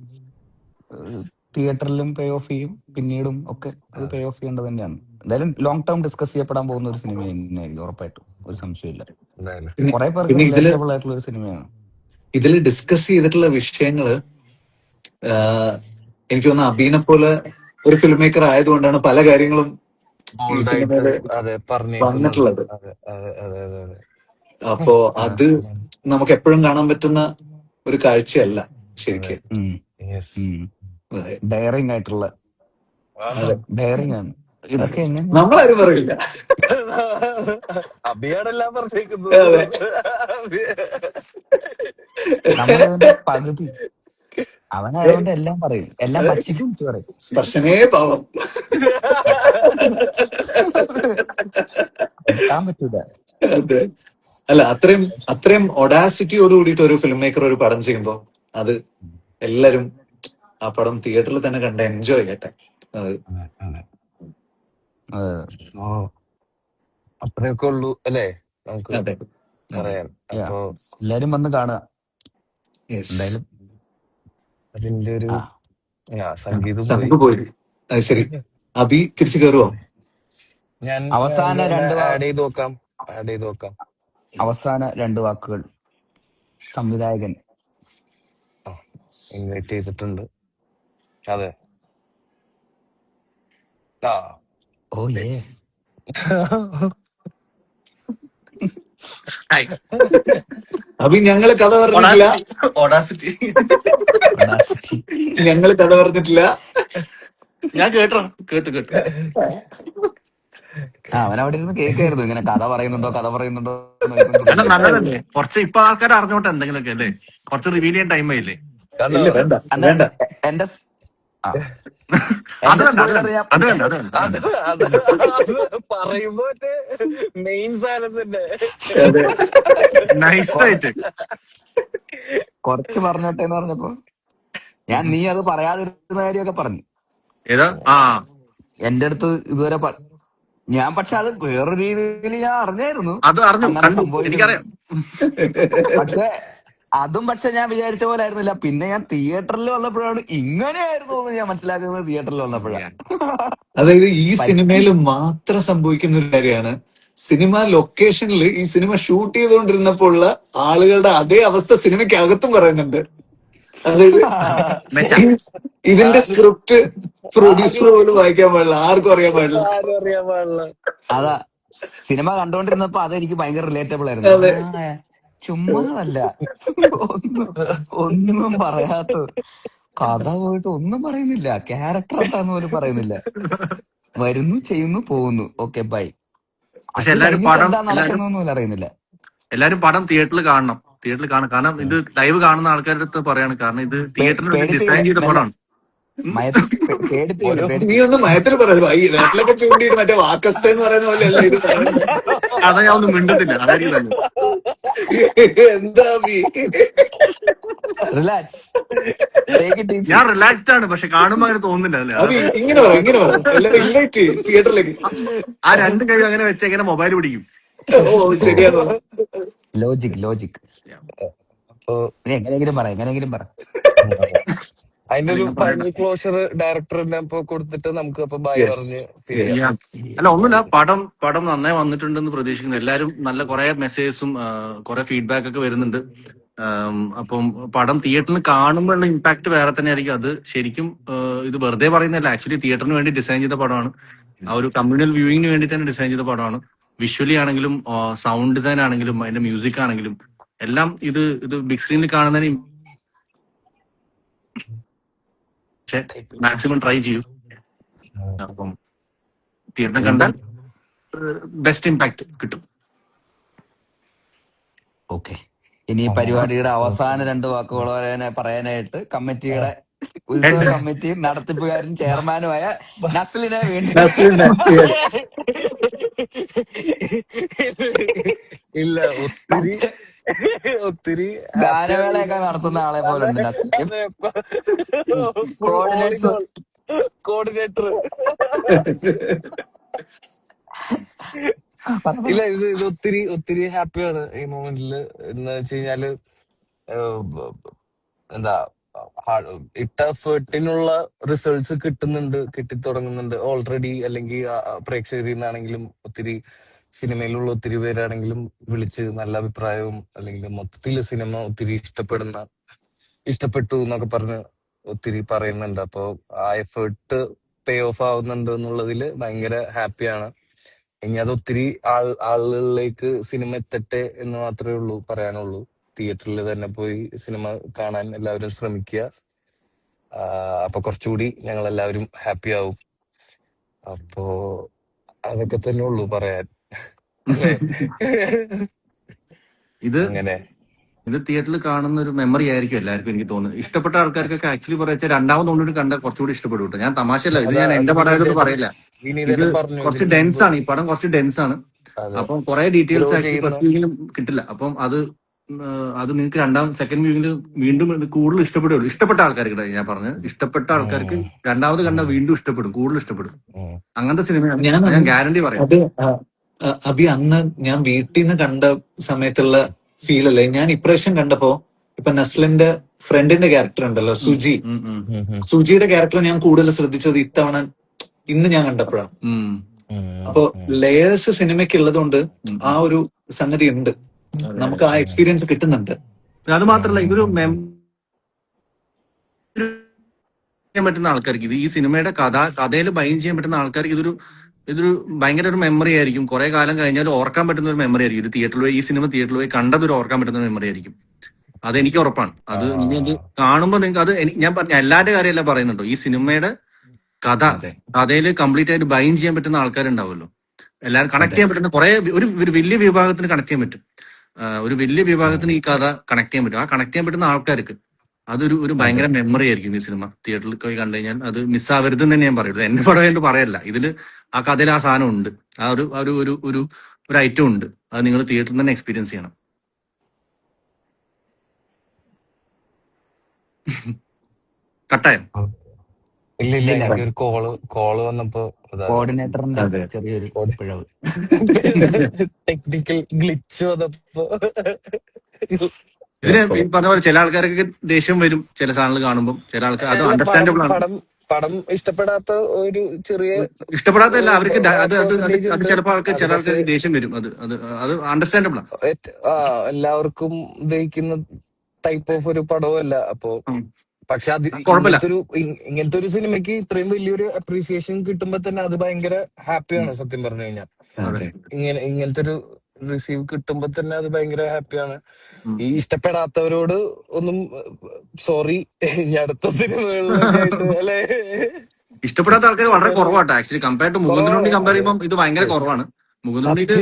തിയേറ്ററിലും പേ ഓഫ് ചെയ്യും, പിന്നീടും ഒക്കെ അത് പേ ഓഫ് ചെയ്യേണ്ടത് തന്നെയാണ്. എന്തായാലും ലോങ് ടേം ഡിസ്കസ് ചെയ്യപ്പെടാൻ പോകുന്ന ഒരു സിനിമ തന്നെയായിരിക്കും ഉറപ്പായിട്ടും, ഒരു സംശയമില്ല. എന്തായാലും പിന്നെ കുറെ പേർക്ക് പിന്നെ റിലേറ്റബിൾ ആയിട്ടുള്ള ഒരു സിനിമയാണ്. ഇതിൽ ഡിസ്കസ് ചെയ്തിട്ടുള്ള വിഷയങ്ങള് ആഹ് എനിക്ക് തോന്നുന്നു അബീനെ പോലെ ഒരു ഫിലിം മേക്കർ ആയതുകൊണ്ടാണ് പല കാര്യങ്ങളും ഈ ബോൾഡായിട്ട് സിനിമയില് അതെ പറഞ്ഞേക്കുന്നത്. വന്നിട്ടുള്ളത്. അതെ അതെ അതെ അതെ അതെ. അപ്പോ ആ, അത് നമുക്ക് എപ്പോഴും കാണാൻ പറ്റുന്ന ഒരു കാഴ്ചയല്ല ശരിക്കും. യെസ്. അതെ ഡയറിങ് ആയിട്ടുള്ള അതെ ഡയറിങ് ആണ് ഇതൊക്കെ. എങ്ങനെ നമ്മളാരും പറയില്ല. അഭിയാണെല്ലാം പറഞ്ഞേക്കുന്നത്. അതെ നമ്മളതിന്റെ പകുതി അവനായതുകൊണ്ട് എല്ലാം പറയും, എല്ലാം പച്ചയ്ക്ക് വിളിച്ചു പറയും. സ്പർശനേ പാവം. കിട്ടാൻ പറ്റൂല. അതെ. അല്ല അത്രയും അത്രയും ഒഡാസിറ്റിയോട് കൂടിയിട്ട് ഒരു ഫിലിം മേക്കർ ഒരു പടം ചെയ്യുമ്പോ അത് എല്ലാരും ആ പടം തിയേറ്ററിൽ തന്നെ കണ്ട് എൻജോയ് ചെയ്യട്ടെ. അത് അതെ ഓ അത്രയൊക്കെ ഉള്ളൂ അല്ലേ നമുക്ക് അതെ അതെ പറയാൻ. യാ, അപ്പൊ എല്ലാരും വന്ന് കാണുക യെസ്. എന്തായാലും. അതിന്റെ ഒരു ആ സംഗീതം പോയി. സംഘ് പോയി. അത് ശരി. അബി തിരിച്ചു കയറുവോ? ഞാൻ അവസാന രണ്ട് ആഡ് ചെയ്ത് നോക്കാം. അവസാന 2 വാക്കുകൾ സംവിധായകൻ. ഇൻവൈറ്റ് ചെയ്തിട്ടുണ്ട്. അതെ. ആ ഓ ഏ അബി ഞങ്ങള് കഥ പറഞ്ഞിട്ടില്ല. Audacity Audacity. ഞങ്ങള് കഥ പറഞ്ഞിട്ടില്ല. ഞാൻ കേട്ടു. അവനവിടെ ഇരുന്ന് കേൾക്കായിരുന്നു, ഇങ്ങനെ കഥ പറയുന്നുണ്ടോ എന്ന് അല്ല ചോദിച്ചോണ്ടിരിക്കുകയായിരുന്നു. നല്ലതല്ലേ, കുറച്ച് ഇപ്പൊ ആൾക്കാർ അറിഞ്ഞോട്ടെ എന്തെങ്കിലുമൊക്കെ അല്ലേ, കുറച്ച് റിവീൽ ചെയ്യാൻ ടൈം ആയില്ലേ. കണ്ടോ ഇല്ല വേണ്ട എന്നാ വേണ്ട. എന്റെ ആ അത് എന്റെ വേണ്ട സ്പോയിലർ ഞാൻ അത് വേണ്ട അത് വേണ്ട അത് അത് വേണ്ട. അത് പറയുമ്പോ മെയിൻ സാധനം തന്നെ. അതെ നൈസായിട്ട് കുറച്ച് പറഞ്ഞോട്ടെ എന്ന് പറഞ്ഞപ്പോ നീ അത് പറയാതിരുന്ന കാര്യമൊക്കെ പറഞ്ഞു. ഏതാ? എന്റെ അടുത്ത് ഇതുവരെ ഞാൻ പക്ഷെ അത് വേറൊരു രീതിയിൽ ഞാൻ അറിഞ്ഞായിരുന്നു അത് അറിഞ്ഞു, അങ്ങനെ കണ്ടു, സംഭവിക്കുന്നു. എനിക്കറിയാം. പക്ഷെ ഞാൻ വിചാരിച്ച പോലെ ആയിരുന്നില്ല. പിന്നെ ഞാൻ തിയേറ്ററിൽ വന്നപ്പോഴാണ് ഇങ്ങനെയായിരുന്നു എന്ന് ഞാൻ മനസ്സിലാക്കുന്നത്. തിയേറ്ററിൽ വന്നപ്പോഴാണ്. അതായത് ഈ സിനിമയിൽ മാത്രം സംഭവിക്കുന്ന ഒരു കാര്യമാണ്. സിനിമ ലൊക്കേഷനിൽ ഈ സിനിമ ഷൂട്ട് ചെയ്തുകൊണ്ടിരുന്നപ്പോൾ ഉള്ള ആളുകളുടെ അതേ അവസ്ഥ സിനിമയ്ക്കകത്തും പറയുന്നുണ്ട്. അതായത് ഇതിന്റെ സ്ക്രിപ്റ്റ് പ്രൊഡ്യൂസർ പോലും വായിക്കാൻ പാടില്ല, ആർക്കും അറിയാൻ പാടില്ല. ആരും അറിയാൻ പാടില്ല. അതാ സിനിമ കണ്ടോണ്ടിരുന്നപ്പോ അതെനിക്ക് ഭയങ്കര റിലേറ്റബിൾ ആയിരുന്നു. അതെ ചുമ്മാതല്ല, ഒന്നും പറയാത്ത കഥ പോയിട്ട് ഒന്നും പറയുന്നില്ല. ക്യാരക്ടർ എന്താന്ന് പോലും പറയുന്നില്ല. വരുന്നു, ചെയ്യുന്നു, പോകുന്നു, ഓക്കെ ബൈ. പക്ഷെ അത് എല്ലാരും കഴിഞ്ഞിട്ട് പടം എന്താ നടക്കുന്നൊന്നും അറിയുന്നില്ല. തിയേറ്ററിൽ കാണണം. കാരണം ഇത് ലൈവ് കാണുന്ന ആൾക്കാരുടെ അടുത്ത് പറയാണ്. കാരണം ഇത് തിയേറ്ററിന് വേണ്ടി ഡിസൈൻ പേടിപ്പിക്കില്ല, ചെയ്ത മെല്ലെ പടമാണ്. പേടിപ്പിക്കില്ല. നീ ഒന്ന് മയത്തിൽ പറയുന്നത് ഈ നാട്ടിലൊക്കെ ചൂണ്ടിയിട്ട് മറ്റേ വാക്കസ്ഥ എന്ന് പറയുന്ന പോലെ അല്ല ഇത് സാധനം. കഥ ഞാൻ ഒന്നും മിണ്ടുന്നില്ല, അതായിരിക്കും തന്നെ. എന്താ നീ? Relax, take it easy. ഞാൻ റിലാക്സ്ഡ് ആണ്, പക്ഷെ കാണുമ്പോ അങ്ങനെ തോന്നുന്നില്ല അല്ലേ. അബി ഇങ്ങനെ പറ എല്ലാരും ഇൻവൈറ്റ് ചെയ്യും തിയേറ്ററിലേക്ക്. ആ രണ്ട് കൈ അങ്ങനെ വെച്ച് എങ്ങനെ മൊബൈൽ പിടിക്കും? ഓ ശരിയാണോ? ലോജിക് അപ്പൊ നീ എങ്ങനെയെങ്കിലും പറ. അതിന്റെ അല്ല ഒരു ഞാൻ പറയട്ടെ. ഫൈനൽ ക്ലോഷർ ഡയറക്ടറിനെ ഇപ്പൊ കൊടുത്തിട്ട് നമുക്ക് അപ്പൊ ബൈ യെസ് പറഞ്ഞ് യെസ്. പിരിയാം. ഞാൻ അല്ല ഒന്നുമില്ല, പടം നന്നായി വന്നിട്ടുണ്ടെന്ന് പ്രതീക്ഷിക്കുന്നു. എല്ലാരും നല്ല കുറെ മെസ്സേജസും കുറെ ഫീഡ്ബാക്ക് ഒക്കെ വരുന്നുണ്ട്. അപ്പം പടം തിയേറ്ററിൽ കാണുമ്പോഴുള്ള ഇമ്പാക്ട് വേറെ തന്നെ ആയിരിക്കും. അത് ശരിക്കും ഇത് വെറുതെ പറയുന്നതല്ല, ആക്ച്വലി തിയേറ്ററിന് വേണ്ടി ഡിസൈൻ ചെയ്ത പടമാണ്. ആ ഒരു കമ്മ്യൂണൽ വ്യൂയിങ്ങിന് വേണ്ടി തന്നെ ഡിസൈൻ ചെയ്ത പടമാണ്. വിഷ്വലി ആണെങ്കിലും സൗണ്ട് ഡിസൈൻ ആണെങ്കിലും അതിന്റെ മ്യൂസിക് ആണെങ്കിലും എല്ലാം ഇത് ബിഗ് സ്ക്രീനിൽ കാണുന്നതിന് പക്ഷെ മാക്സിമം ട്രൈ ചെയ്യും. അപ്പം തിയേറ്ററിൽ കണ്ടാൽ ബെസ്റ്റ് ഇമ്പാക്ട് കിട്ടും. ഓക്കെ. ഇനി ഈ പരിപാടിയുടെ അവസാന 2 വാക്കുകൾ പറയാനായിട്ട് കമ്മിറ്റിയുടെ ഉത്സവ ഹെഡ് കമ്മിറ്റി നടത്തിപ്പുകാരൻ ചെയർമാനുമായ നസ്ലിനെ വേണ്ടി നസ്ലിന് യെസ്. ഇല്ല, ഒത്തിരി മറ്റേ ഒത്തിരി ഹാപ്പിയാണ് ഗാനമേളയൊക്കെ ഇതിന്. നടത്തുന്ന ആളെ പോലെ അതെ ഉണ്ട് നസ്ലിൻ. അതെ, full all in coordinator. All coordinator. ഇല്ല, ഇത് ഒത്തിരി ഒത്തിരി ഹാപ്പിയാണ് ഈ മൊമെന്റിൽ. എന്ന് വെച്ച് കഴിഞ്ഞാല് എന്താ ഇട്ട എഫേർട്ടിനുള്ള റിസൾട്ട്സ് കിട്ടിത്തുടങ്ങുന്നുണ്ട് ഓൾറെഡി. അല്ലെങ്കിൽ പ്രേക്ഷകരിൽ നിന്നാണെങ്കിലും ഒത്തിരി സിനിമയിലുള്ള ഒത്തിരി പേരാണെങ്കിലും വിളിച്ച് നല്ല അഭിപ്രായവും അല്ലെങ്കിൽ മൊത്തത്തിൽ സിനിമ ഒത്തിരി ഇഷ്ടപ്പെട്ടു എന്നൊക്കെ പറഞ്ഞ് ഒത്തിരി പറയുന്നുണ്ട്. അപ്പൊ ആ എഫേർട്ട് പേ ഓഫ് ആവുന്നുണ്ട് എന്നുള്ളതിൽ ഭയങ്കര ഹാപ്പിയാണ്. ഇനി അത് ഒത്തിരി ആളുകളിലേക്ക് സിനിമ എത്തട്ടെ എന്ന് മാത്രമേ പറയാനുള്ളൂ. തിയേറ്ററിൽ തന്നെ പോയി സിനിമ കാണാൻ എല്ലാവരും ശ്രമിക്കുക. അപ്പൊ കുറച്ചുകൂടി ഞങ്ങൾ എല്ലാവരും ഹാപ്പി ആവും. അപ്പോ അതൊക്കെ തന്നെ ഉള്ളൂ പറയാൻ, അല്ലേ? ഇത് അങ്ങനെ തിയേറ്ററിൽ കാണുന്ന ഒരു മെമ്മറി ആയിരിക്കും എല്ലാവർക്കും, എനിക്ക് തോന്നുന്നു. ഇഷ്ടപ്പെട്ട ആൾക്കാർക്കൊക്കെ ആക്ച്വലി പറയാ രണ്ടാമത് ഒന്നുകൂടി കണ്ടാൽ കുറച്ചുകൂടി ഇഷ്ടപ്പെടും കേട്ടോ. ഞാൻ തമാശയല്ല, ഇത് ഞാൻ എന്റെ പടമായതുകൊണ്ട് പറയില്ല. ഇത് വിനീതേട്ടൻ പറഞ്ഞു കുറച്ച് ഇതിന് ഡെൻസ് മുമ്പ്. ആണ്, ഈ പടം കുറച്ച് ഡെൻസ് ആണ്. അതെ, അപ്പം കുറെ ഡീറ്റെയിൽസ് ഗ്രോ ആക്ച്വലി ചെയ്യുന്ന. ഫസ്റ്റ് വ്യൂവിലും കിട്ടില്ല. അപ്പം അത് നിങ്ങൾക്ക് സെക്കൻഡ് വ്യൂവിൽ വീണ്ടും ഇത് കൂടുതൽ ഇഷ്ടപ്പെടുള്ളൂ. ഇഷ്ടപ്പെട്ട ആൾക്കാർക്ക് ഞാൻ പറഞ്ഞത്, ഇഷ്ടപ്പെട്ട ആൾക്കാർക്ക് രണ്ടാമത് കണ്ടാൽ വീണ്ടും ഇഷ്ടപ്പെടും, കൂടുതൽ ഇഷ്ടപ്പെടും. അങ്ങനത്തെ സിനിമയാണ്, ഞാൻ ഗ്യാരണ്ടി പറയാം. അത് അഭി അന്ന് ഞാൻ വീട്ടിൽ നിന്ന് കണ്ട സമയത്തുള്ള ഫീൽ അല്ലേ ഞാൻ ഇപ്രാവശ്യം കണ്ടപ്പോ. ഇപ്പൊ നസ്ലിന്റെ ഫ്രണ്ടിന്റെ ക്യാരക്ടർ ഉണ്ടല്ലോ സുജി, സുജിയുടെ ക്യാരക്ടർ ഞാൻ കൂടുതൽ ശ്രദ്ധിച്ചത് ഇന്ന് ഞാൻ കണ്ടപ്പോഴാണ്. അപ്പൊ ലേയേഴ്സ് സിനിമയ്ക്ക് ഉള്ളതുകൊണ്ട് ആ ഒരു സംഗതി ഉണ്ട്, നമുക്ക് ആ എക്സ്പീരിയൻസ് കിട്ടുന്നുണ്ട്. അത് മാത്രല്ല, ഇതൊരു ചെയ്യാൻ പറ്റുന്ന ആൾക്കാർക്ക്, ഈ സിനിമയുടെ കഥയിൽ ബൈൻ ചെയ്യാൻ പറ്റുന്ന ആൾക്കാർക്ക് ഇതൊരു ഭയങ്കര ഒരു മെമ്മറി ആയിരിക്കും. കുറെ കാലം കഴിഞ്ഞാൽ ഓർക്കാൻ പറ്റുന്ന ഒരു മെമ്മറി ആയിരിക്കും. ഇത് ഈ സിനിമ തിയേറ്ററിൽ പോയി കണ്ടതൊരു ഓർക്കാൻ പറ്റുന്ന ഒരു മെമ്മറി ആയിരിക്കും. അതെനിക്ക് ഉറപ്പാണ്. അത് ഇനി അത് കാണുമ്പോൾ നിങ്ങൾക്ക് ഞാൻ പറഞ്ഞ എല്ലാവരുടെ കാര്യമല്ല പറയുന്നുണ്ടോ, ഈ സിനിമയുടെ കഥയിൽ കംപ്ലീറ്റ് ആയിട്ട് ബൈൻ ചെയ്യാൻ പറ്റുന്ന ആൾക്കാരുണ്ടാവുമല്ലോ. എല്ലാവരും കണക്ട് ചെയ്യാൻ പറ്റുന്ന ഒരു വലിയ വിഭാഗത്തിന് കണക്ട് ചെയ്യാൻ പറ്റും. ഒരു വലിയ വിഭാഗത്തിന് ഈ കഥ കണക്ട് ചെയ്യാൻ പറ്റും. ആ കണക്ട് ചെയ്യാൻ പറ്റുന്ന ആൾക്കാർക്ക് അതൊരു ഭയങ്കര മെമ്മറി ആയിരിക്കും. ഈ സിനിമ തിയേറ്ററിൽ പോയി കണ്ടു കഴിഞ്ഞാൽ അത് മിസ്സാവരുതെന്ന് തന്നെ ഞാൻ പറയുള്ളൂ. എന്റെ പടമായിട്ട് പറയല്ല, ഇതില് ആ കഥയിൽ ആ സാധനം ഉണ്ട്, ആ ഒരു ഐറ്റം ഉണ്ട്. അത് നിങ്ങൾ തിയേറ്ററിൽ തന്നെ എക്സ്പീരിയൻസ് ചെയ്യണം. കട്ടായം ഇല്ല, എനിക്കൊരു കോള് വന്നപ്പോ കോർഡിനേറ്ററിന്റെ ചെറിയൊരു പിഴവ്, ടെക്നിക്കൽ ഗ്ലിച്ച് വന്നപ്പോ. ഇതിന് ഈ പറഞ്ഞ പോലെ ചില ആൾക്കാർക്ക് ദേഷ്യം വരും ചില സാധനങ്ങൾ കാണുമ്പോൾ, ചില ആൾക്കാർ അത് അണ്ടർസ്റ്റാൻഡബിൾ ആണ്. പടം ഇഷ്ടപ്പെടാത്ത ഒരു ചെറിയ ഇഷ്ടപ്പെടാത്തല്ല അവർക്ക് അത് ചിലപ്പോൾ ചില ആൾക്കാർക്ക് ദേഷ്യം വരും. അത് അണ്ടർസ്റ്റാൻഡബിൾ ആണ്. എല്ലാവർക്കും ദഹിക്കുന്ന ടൈപ്പ് ഓഫ് ഒരു പടവും അല്ല. അപ്പോ പക്ഷെ അത് കുഴപ്പമില്ല. ഇങ്ങനത്തെ ഒരു സിനിമയ്ക്ക് ഇത്രയും വലിയൊരു അപ്രീസിയേഷൻ കിട്ടുമ്പോ തന്നെ അത് ഭയങ്കര ഹാപ്പിയാണ് സത്യം പറഞ്ഞു കഴിഞ്ഞാൽ. ഇങ്ങനത്തെ ഒരു റിസീവ് കിട്ടുമ്പോ തന്നെ അത് ഭയങ്കര ഹാപ്പിയാണ്. ഈ ഇഷ്ടപ്പെടാത്തവരോട് ഒന്നും സോറി, ഇനി അടുത്ത സിനിമകളിലൊക്കെ അല്ലെ. ഇഷ്ടപ്പെടാത്ത ആൾക്കാർ വളരെ കുറവാട്ടോ ആക്ച്വലി. കമ്പയർ ടു മുകുന്ദനുണ്ടി കമ്പയർ ചെയ്യുമ്പോൾ ഇത് ഭയങ്കര കുറവാണ്. മുകുന്ദനുണ്ടിക്ക്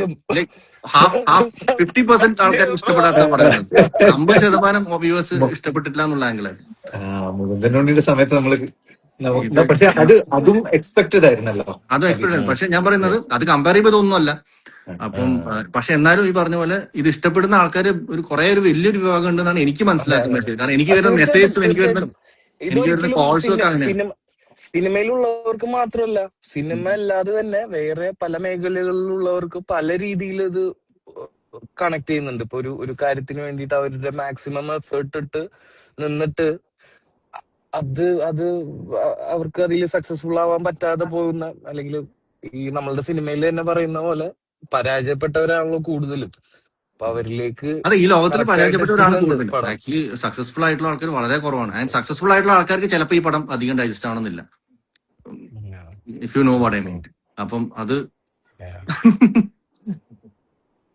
50% ആൾക്കാർക്ക് ഇഷ്ടപ്പെടാത്ത പറയുന്നത്, 50% വ്യൂവേഴ്സ് ഇഷ്ടപ്പെട്ടിട്ടില്ല എന്നുള്ള ആംഗിളാണ്. മുകുന്ദനുണ്ടിയുടെ സമയത്ത് പക്ഷെ അതും എക്സ്പെക്ടഡ് ആയിരുന്നല്ലോ. അതും എക്സ്പെക്ടഡ്. പക്ഷെ ഞാൻ പറയുന്നത് അത് കമ്പയർ ചെയ്യുമ്പോൾ ഇതൊന്നുമല്ല. അപ്പം പക്ഷെ എന്നാലും ഈ പറഞ്ഞ പോലെ ഇത് ഇഷ്ടപ്പെടുന്ന ആൾക്കാർ ഒരു വലിയൊരു വിഭാഗം ഉണ്ടെന്നാണ് എനിക്ക് മനസ്സിലാക്കാൻ പറ്റിയത്. കാരണം എനിക്ക് വരുന്ന മെസ്സേജസും എനിക്ക് വരുന്ന കോൾസും ഒക്കെ അങ്ങനെ. സിനിമയിലുള്ളവർക്ക് മാത്രമല്ല, സിനിമ അല്ലാതെ തന്നെ വേറെ പല മേഖലകളിലുള്ളവർക്ക് പല രീതിയിൽ ഇത് കണക്ട് ചെയ്യുന്നുണ്ട്. ഇപ്പൊ ഒരു കാര്യത്തിന് വേണ്ടിയിട്ട് അവരുടെ മാക്സിമം എഫേർട്ട് ഇട്ട് നിന്നിട്ട് അത് അവർക്ക് അതിൽ സക്സസ്ഫുൾ ആവാൻ പറ്റാതെ പോകുന്ന, അല്ലെങ്കിൽ ഈ നമ്മളുടെ സിനിമയിൽ തന്നെ പറയുന്ന പോലെ പരാജയപ്പെട്ടവരാണല്ലോ കൂടുതലും. അപ്പൊ അവരിലേക്ക് അതെ, ഈ ലോകത്തിൽ കറക്റ്റ് ആയിട്ട് പരാജയപ്പെട്ടവരാണ് എത്തുന്നുണ്ട് കൂടുതലും. പടം. ആക്ച്വലി സക്സസ്ഫുൾ ആയിട്ടുള്ള ആൾക്കാർ വളരെ കുറവാണ്. ആൻഡ് സക്സസ്ഫുൾ ആയിട്ടുള്ള ആൾക്കാർക്ക് ചിലപ്പോൾ ഈ പടം അധികം ഡൈജസ്റ്റ് ആവണമെന്നില്ല, if you know what I mean. അപ്പം അത്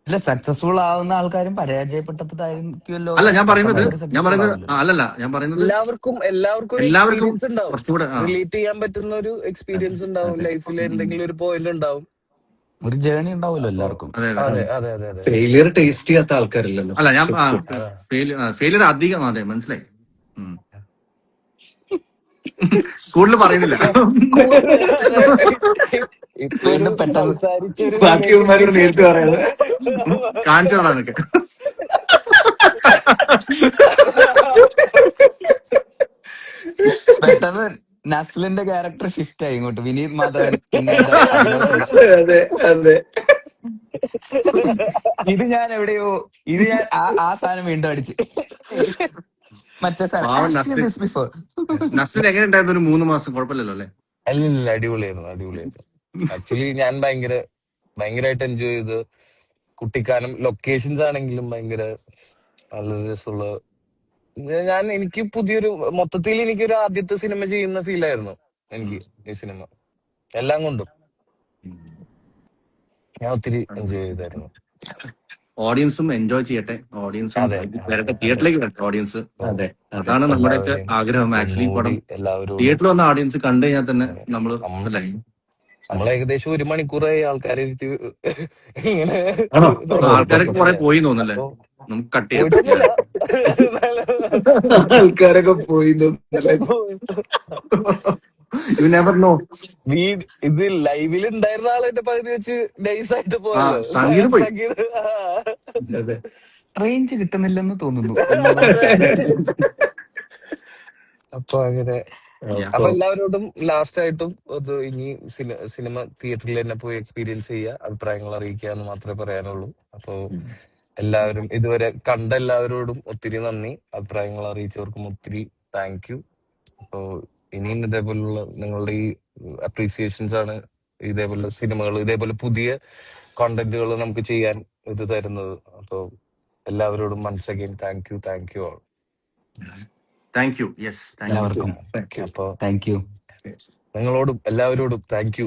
ഇല്ല, സക്സസ്ഫുൾ ആവുന്ന ആൾക്കാരും പരാജയപ്പെട്ടതായിരിക്കുമല്ലോ. അല്ല ഞാൻ പറയുന്നത്, എല്ലാവരും സക്സസ്ഫുൾ ആവില്ല. അല്ലല്ല ഞാൻ പറയുന്നത് എല്ലാവർക്കും ഒരു എല്ലാവർക്കും എക്സ്പീരിയൻസ് ഉണ്ടാവും, കുറച്ചുകൂടെ റിലേറ്റ് ചെയ്യാൻ പറ്റുന്ന ഒരു എക്സ്പീരിയൻസ് ഉണ്ടാവും ലൈഫിൽ, എന്തെങ്കിലും ഒരു പോയിന്റ് ഉണ്ടാവും. ഒരു ജേണി ഉണ്ടാവുമല്ലോ എല്ലാവർക്കും. അതെ അതെ അതെ അതെ അതെ. ഫെയിലിയർ ടേസ്റ്റ് ചെയ്യാത്ത ആൾക്കാരില്ലല്ലോ. അല്ല ഞാൻ ശരിക്കും. ഫെയിലിയർ അധികം, അതെ മനസ്സിലായി. കൂടുതൽ പറയുന്നില്ല. ഇപ്പൊ വീണ്ടും പെട്ടെന്ന് സംസാരിച്ചൊരു ബാക്കിയവന്മാരോട് നേരിട്ട് പറയുന്നത് കാണിച്ചോളാന്നൊക്കെ. പെട്ടെന്ന് നസ്ലിന്റെ ക്യാരക്ടർ ഷിഫ്റ്റ് ആയി ഇങ്ങോട്ട്. വിനീത് മാധവൻ അതെ അതെ. ഇത് ഞാൻ എവിടെയോ ആ സാധനം വീണ്ടും അടിച്ച് മറ്റേ പാവം നസ്ലിൻ. നസ്ലിൻ എങ്ങനെ ഉണ്ടായിരുന്നു ഒരു 3 മാസം? കുഴപ്പമില്ലല്ലോ അല്ലെ? അല്ല, അടിപൊളിയായിരുന്നു. ആക്ച്വലി ഞാൻ ഭയങ്കരമായിട്ട് എൻജോയ് ചെയ്ത്. കുട്ടിക്കാനം ലൊക്കേഷൻസ് ആണെങ്കിലും ഭയങ്കര നല്ല രസമുള്ള. എനിക്ക് മൊത്തത്തിൽ എനിക്കൊരു ആദ്യത്തെ സിനിമ ചെയ്യുന്ന ഫീൽ ആയിരുന്നു എനിക്ക് ഈ സിനിമ. എല്ലാം കൊണ്ടും ഞാൻ ഒത്തിരി എൻജോയ് ചെയ്തായിരുന്നു. ഓഡിയൻസും എൻജോയ് ചെയ്യട്ടെ, ഓഡിയൻസും അതെ വരട്ടെ, തിയേറ്ററിലേക്ക് വരട്ടെ ഓഡിയൻസ്. അതെ അതാണ് നമ്മുടെയൊക്കെ എല്ലാവരെയും ആഗ്രഹം. ആക്ച്വലി പടം എല്ലാവരോടും തിയേറ്ററിൽ വന്ന ഓഡിയൻസ് കണ്ടു കഴിഞ്ഞാൽ തന്നെ നമ്മള് അല്ലേ? നമ്മൾ ഏകദേശം 1 മണിക്കൂറായി ആൾക്കാരെ ഇരുത്തി ഇങ്ങനെ ആണോ? ആൾക്കാരൊക്കെ കുറെ പോയി തോന്നല്ലേ? അപ്പൊ നമുക്ക് കട്ട് ചെയ്യാം. പോയിട്ടൊന്നുമില്ല. ആൾക്കാരൊക്കെ പോയി യു നെവർ നോ. ഇത് ലൈവിൽ ഉണ്ടായിരുന്ന ആളെന്റെ പകുതി വെച്ച് നൈസായിട്ട് പോയല്ലോ. സംഗീതം പോയി. അതെ. റേഞ്ച് കിട്ടുന്നില്ലെന്ന് തോന്നുന്നു. അപ്പൊ അങ്ങനെ. അപ്പൊ എല്ലാവരോടും ലാസ്റ്റ് ആയിട്ടും ഇനി സിനിമ തിയേറ്ററിൽ തന്നെ പോയി എക്സ്പീരിയൻസ് ചെയ്യുക, അഭിപ്രായങ്ങൾ അറിയിക്കുക എന്ന് മാത്രമേ പറയാനുള്ളൂ. അപ്പൊ എല്ലാവരും ഇതുവരെ കണ്ട എല്ലാവരോടും ഒത്തിരി നന്ദി, അഭിപ്രായങ്ങൾ അറിയിച്ചവർക്കും ഒത്തിരി താങ്ക് യു. അപ്പോ ഇനിയും ഇതേപോലുള്ള നിങ്ങളുടെ ഈ അപ്രീസിയേഷൻസ് ആണ് ഇതേപോലെ സിനിമകൾ, ഇതേപോലെ പുതിയ കോണ്ടന്റുകൾ നമുക്ക് ചെയ്യാൻ ഇത് തരുന്നത്. അപ്പോ എല്ലാവരോടും once again thank you all. Thank you. Yes, എല്ലാവർക്കും അപ്പൊ താങ്ക് യു. നിങ്ങളോടും എല്ലാവരോടും താങ്ക് യു.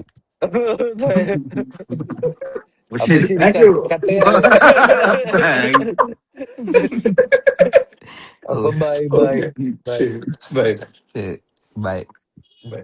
ശരി. കട്ട് ചെയ്യാം. അപ്പൊ ബൈ. ശരി, ബൈ ശരി, ബൈ. ബൈ.